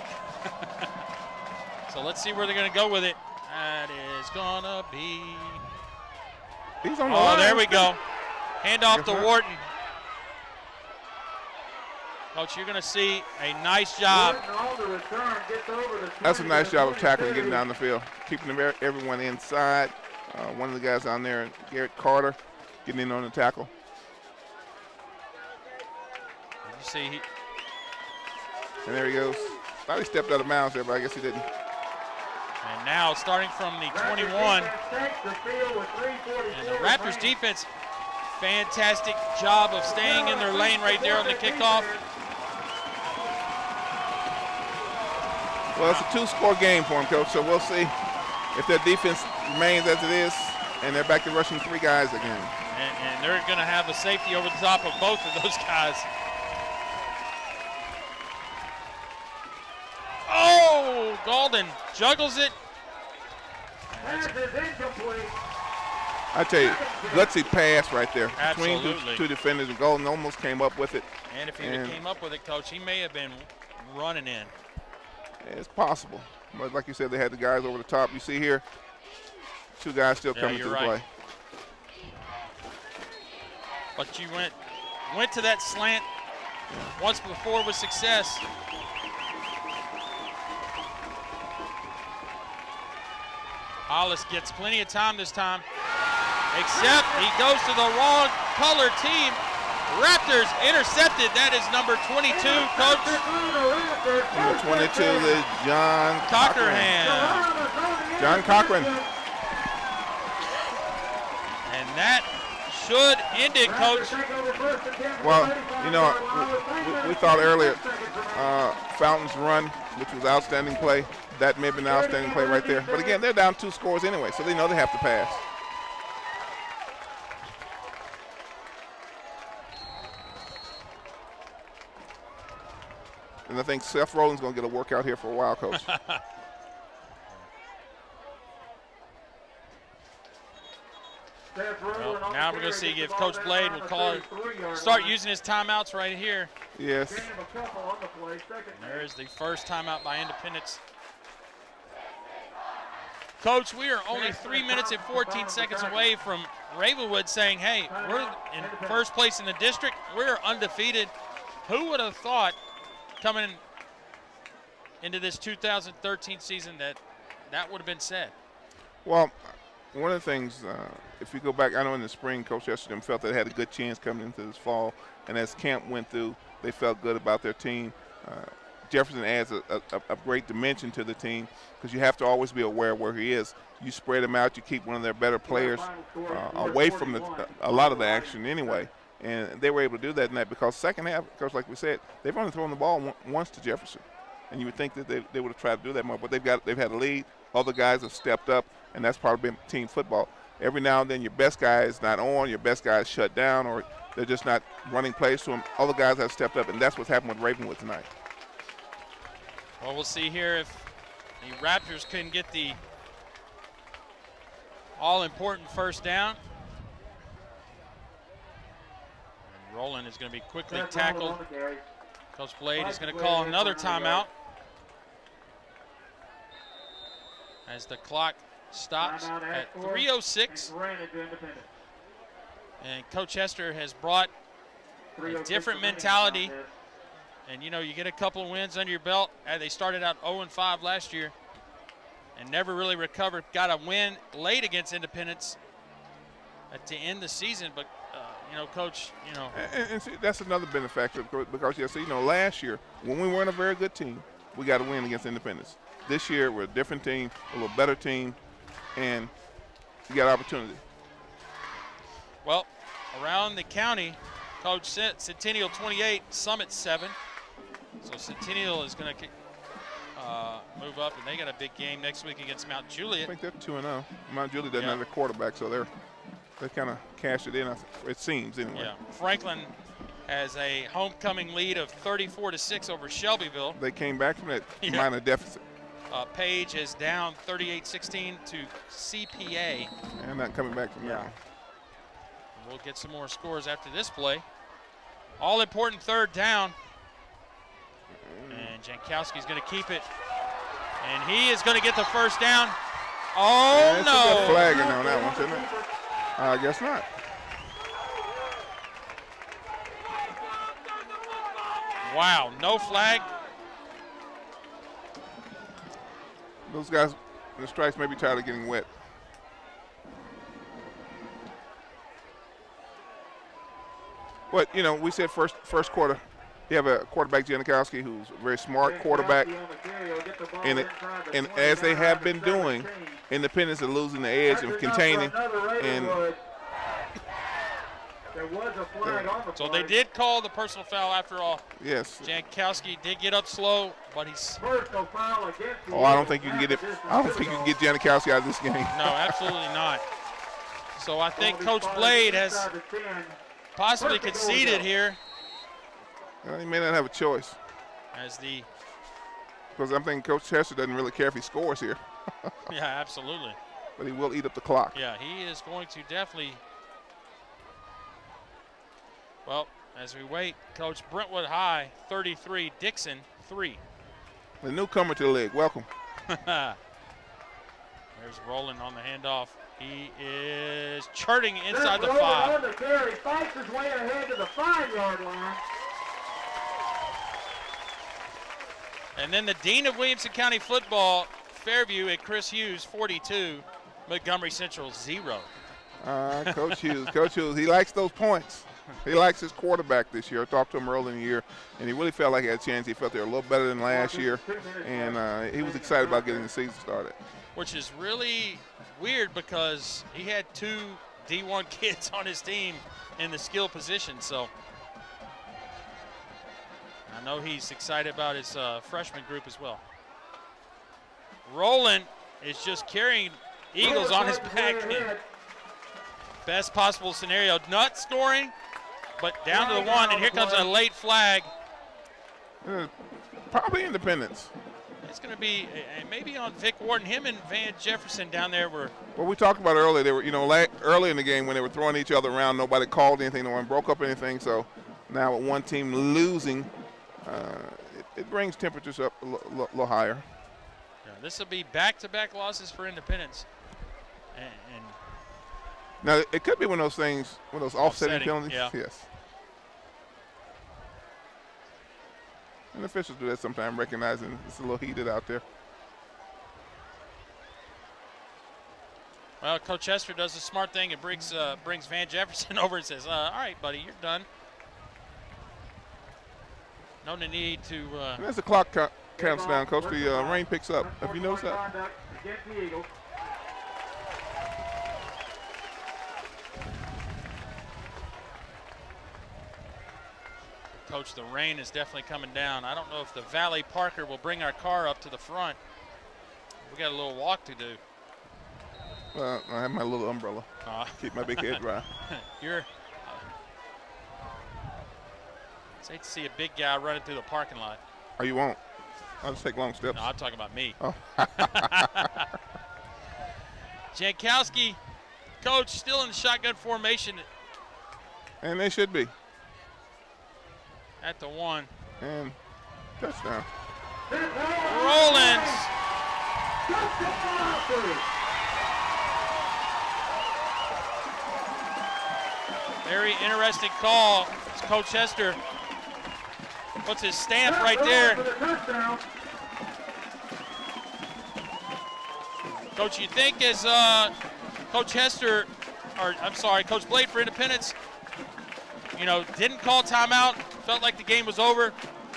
So let's see where they're going to go with it. That is going to be. He's on the line. Oh, there we go. Hand off to Wharton. Coach, you're going to see a nice job. That's a nice job of tackling, getting down the field, keeping everyone inside. One of the guys down there, Garrett Carter, getting in on the tackle. You see, and there he goes. Thought he stepped out of bounds there, but I guess he didn't. And now starting from the 21. And the Raptors defense, fantastic job of staying in their lane right there on the kickoff. Well, it's a 2-score game for them, Coach, so we'll see if their defense remains as it is, and they're back to rushing 3 guys again. And they're going to have a safety over the top of both of those guys. Oh, Golden juggles it. I tell you, gutsy pass right there. Absolutely. Between 2 defenders, and Golden almost came up with it. And if he came up with it, Coach, he may have been running in. It's possible. But like you said, they had the guys over the top. You see here, 2 guys still coming to the play. But you went to that slant once before with success. Hollis gets plenty of time this time, except he goes to the wrong color team. Raptors intercepted. That is number 22, Coach. Number 22 is John Cochran. John Cochran. And that should end it, Coach. Well, you know, we thought earlier Fountain's run, which was outstanding play. That may have been an outstanding play right there. But again, they're down 2 scores anyway, so they know they have to pass. And I think Seth Rowland's going to get a workout here for a while, Coach. Well, now we're going to see if Coach Blade will start using his timeouts right here. Yes. And there is the first timeout by Independence. Coach, we are only 3 minutes and 14 seconds away from Ravenwood saying, hey, we're in first place in the district. We're undefeated. Who would have thought coming into this 2013 season that would have been said? Well, one of the things, if you go back, I know in the spring, Coach Hester felt they had a good chance coming into this fall. And as camp went through, they felt good about their team. Jefferson adds a great dimension to the team because you have to always be aware of where he is. You spread him out, you keep one of their better players away from a lot of the action anyway. And they were able to do that in that because second half, Coach, like we said, they've only thrown the ball once to Jefferson. and you would think that they would have tried to do that more. But they've had a lead. Other guys have stepped up, and that's part of team football. Every now and then your best guy is not on, your best guy is shut down, or they're just not running plays to him. Other guys have stepped up, and that's what's happened with Ravenwood tonight. Well, we'll see here if the Raptors can get the all-important first down. And Rowland is going to be quickly tackled. Coach Blade is going to call another timeout as the clock stops at 3:06. And Coach Hester has brought a different mentality. And, you know, you get a couple of wins under your belt. They started out 0-5 last year and never really recovered. Got a win late against Independence to end the season. But, you know, Coach, you know. And see, that's another benefactor because, yes, you know, last year when we weren't a very good team, we got a win against Independence. This year we're a different team, a little better team, and you got opportunity. Well, around the county, Coach Centennial 28, Summit 7. So Centennial is going to move up, and they got a big game next week against Mount Juliet. I think they're 2-0. Mount Juliet doesn't have a quarterback, so they kind of cashed it in, it seems, anyway. Yeah. Franklin has a homecoming lead of 34-6 over Shelbyville. They came back from that minor deficit. Page is down 38-16 to CPA. And not coming back from that. We'll get some more scores after this play. All important third down. And Jankowski's going to keep it. And he is going to get the first down. Oh, no. Flagging on that one, shouldn't it? I guess not. Wow, no flag. Those guys in the strikes may be tired of getting wet. But, you know, we said first quarter, you have a quarterback, Janikowski, who's a very smart quarterback. And as they have been doing, Independence are losing the edge and containing. And so they did call the personal foul after all. Yes. Jankowski did get up slow, but he's. Oh, I don't think you can get it. I don't think you can get Janikowski out of this game. No, absolutely not. So I think Coach Blade has possibly conceded here. Well, he may not have a choice. Because I'm thinking Coach Hester doesn't really care if he scores here. Yeah, absolutely. But he will eat up the clock. Yeah, he is going to definitely. Well, as we wait, Coach Brentwood High 33, Dixon 3. The newcomer to the league. Welcome. There's Rowland on the handoff. He is charting inside the 5. On the carry, fights his way ahead to the 5-yard line. And then the Dean of Williamson County Football, Fairview at Chris Hughes, 42. Montgomery Central, 0. Coach Hughes. Coach Hughes, he likes those points. He likes his quarterback this year. I talked to him early in the year, and he really felt like he had a chance. He felt they were a little better than last year, and he was excited about getting the season started. Which is really weird because he had 2 D1 kids on his team in the skill position. So I know he's excited about his freshman group as well. Rowland is just carrying Eagles on his back. Best possible scenario. Not scoring, but down to the 1, and here comes a late flag. Probably Independence. It's going to be maybe on Vic Wharton. Him and Van Jefferson down there were. Well, we talked about earlier. They were, you know, early in the game when they were throwing each other around. Nobody called anything. No one broke up anything. So now with one team losing, it brings temperatures up a little higher. Yeah, this will be back-to-back losses for Independence. And now it could be one of those things, one of those offsetting penalties. Yeah. Yes. And officials do that sometimes, recognizing it's a little heated out there. Well, Coach Hester does a smart thing and brings Van Jefferson over and says, all right, buddy, you're done. No need to. And as the clock counts down, Coach, the rain picks up. Have you noticed that? Coach, the rain is definitely coming down. I don't know if the valet parker will bring our car up to the front. We got a little walk to do. Well, I have my little umbrella. Keep my big head dry. You're. It's hate to see a big guy running through the parking lot. Oh, you won't? I'll just take long steps. No, I'm talking about me. Oh. Jankowski, Coach, still in shotgun formation. And they should be. At the 1. And touchdown. Rollins. Very interesting call. It's Coach Hester puts his stamp right there. Coach, you think as Coach Hester, or I'm sorry, Coach Blade for Independence, you know, didn't call timeout, felt like the game was over,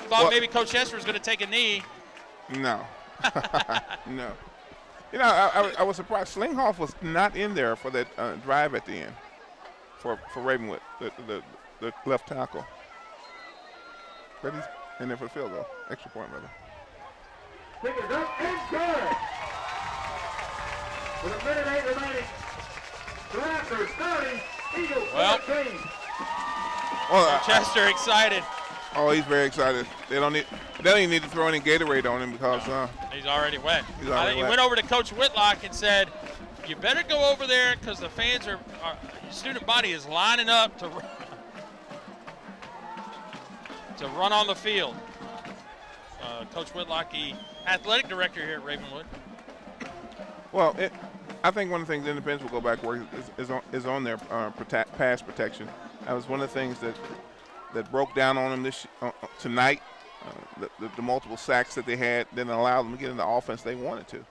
thought maybe Coach Hester was going to take a knee. No. No. You know, I was surprised. Slinghoff was not in there for that drive at the end for Ravenwood, the left tackle. But he's in there for the field goal, extra point, rather. Kick is up and good. With 1:08 remaining. The Raptors 30, Eagles 13. Well, Chester excited. Oh, he's very excited. They don't even need to throw any Gatorade on him because he's already wet. He's already He wet. went over to Coach Whitlock and said, "You better go over there because the fans are student body is lining up to run on the field." Coach Whitlock, the athletic director here at Ravenwood. Well, I think one of the things Independence will go back work is on their pass protection. That was one of the things that broke down on them tonight. The multiple sacks that they had didn't allow them to get in the offense they wanted to.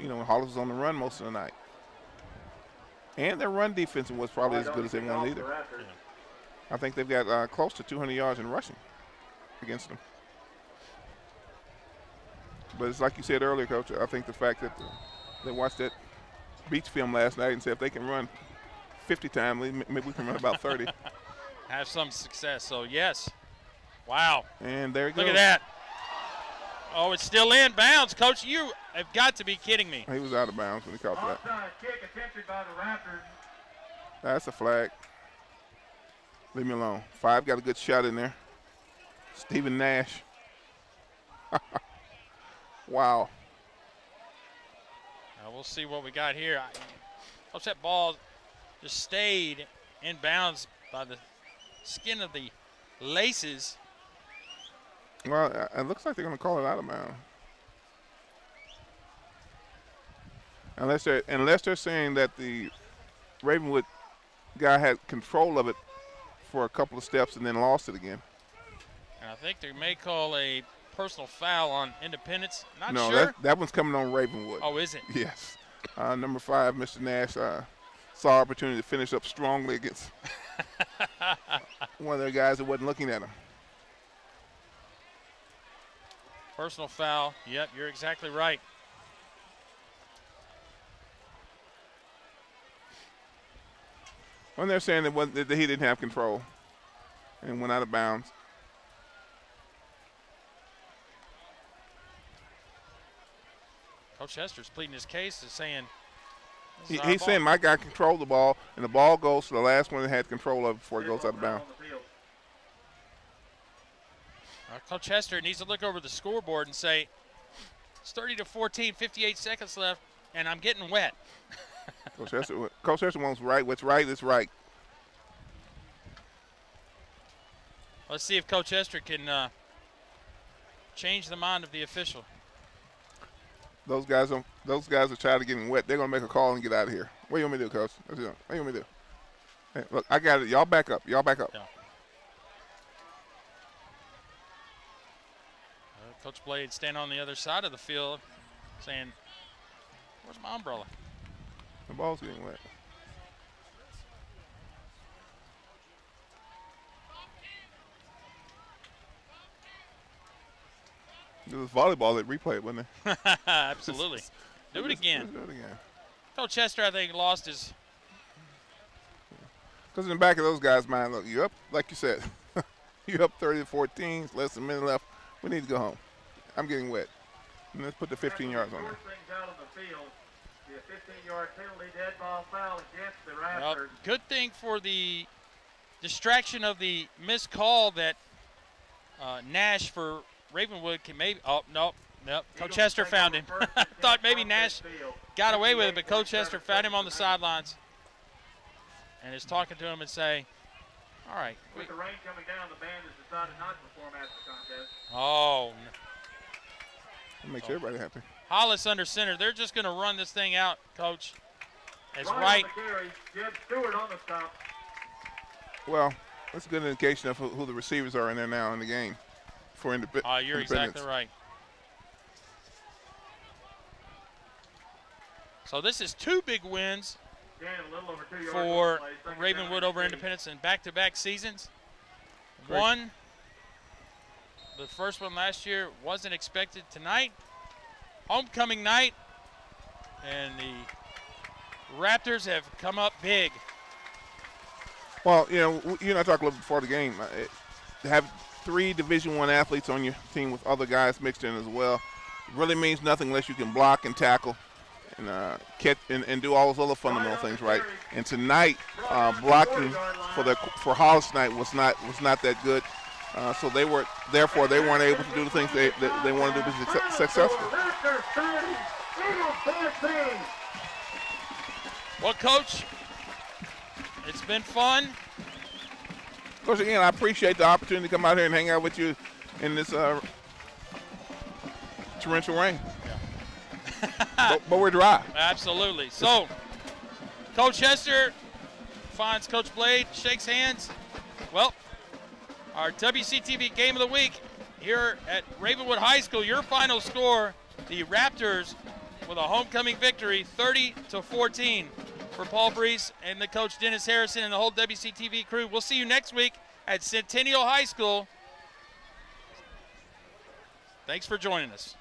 You know, Hollis was on the run most of the night. And their run defense was probably as good as they wanted either. I think they've got close to 200 yards in rushing against them. But it's like you said earlier, Coach, I think the fact that they watched that beach film last night and said if they can run 50 times, maybe we can run about 30. Have some success, so yes. Wow. And there he goes. Look at that. Oh, it's still in bounds. Coach, you have got to be kidding me. He was out of bounds when he caught that. Offside kick attempted by the Raptors. That's a flag. Leave me alone. 5 got a good shot in there. Stephen Nash. Wow. Now we'll see what we got here. Coach, that ball just stayed in bounds by the skin of the laces. Well, it looks like they're going to call it out of bounds. Unless they're saying that the Ravenwood guy had control of it for a couple of steps and then lost it again. And I think they may call a personal foul on Independence. Not no, sure. that one's coming on Ravenwood. Oh, is it? Yes. Number 5, Mr. Nash, saw opportunity to finish up strongly against one of their guys that wasn't looking at him. Personal foul. Yep, you're exactly right. When they're saying that he didn't have control and went out of bounds. Coach Hester's pleading his case, is saying he's saying my guy controlled the ball, and the ball goes to the last one that had control of it before it goes out of bounds. Coach Hester needs to look over the scoreboard and say, it's 30-14, 58 seconds left, and I'm getting wet. Coach Hester wants right. What's right is right. Let's see if Coach Hester can change the mind of the official. Those guys are tired of getting wet. They're gonna make a call and get out of here. What do you want me to do, Coach? What do you want me to do? Hey, look, I got it. Y'all back up. Y'all back up. Yeah. Coach Blade standing on the other side of the field saying, where's my umbrella? The ball's getting wet. It was volleyball that replayed, wasn't it? Absolutely. Do it again. Do it again. Coach Hester, I think, lost his. Because in the back of those guys' mind, look, you up, like you said. You're up 30-14. Less than a minute left. We need to go home. I'm getting wet. And let's put the 15 yards on there. Out of the field. The 15-yard penalty, dead ball foul against the Raptors. Well, good thing for the distraction of the missed call that Nash for Ravenwood can maybe. Oh, nope. Coach Hester found him. I thought maybe Nash got away with it, but Coach Hester found him on the sidelines and is talking to him and saying, all right. With the rain coming down, the band has decided not to perform after the contest. Oh, That makes everybody happy. Hollis under center. They're just going to run this thing out, Coach. As Right. Jeb Stewart on the stop. Well, that's a good indication of who the receivers are in there now in the game for Independence. You're exactly right. So this is 2 big wins for Ravenwood over Independence in back-to-back seasons. Great. One, the first one last year wasn't expected tonight. Homecoming night, and the Raptors have come up big. Well, you know, you and I talked a little before the game. To have 3 Division I athletes on your team with other guys mixed in as well really means nothing unless you can block and tackle and catch and do all those other fundamental things right. And tonight, blocking for Hollis tonight was not that good. So they weren't able to do the things they want to do to be successful. Well, Coach, it's been fun. Coach, again, I appreciate the opportunity to come out here and hang out with you in this torrential rain. but we're dry. Absolutely. So, Coach Hester finds Coach Blade, shakes hands. Well, our WCTV Game of the Week here at Ravenwood High School. Your final score, the Raptors with a homecoming victory, 30-14 for Paul Brees and the coach Dennis Harrison and the whole WCTV crew. We'll see you next week at Centennial High School. Thanks for joining us.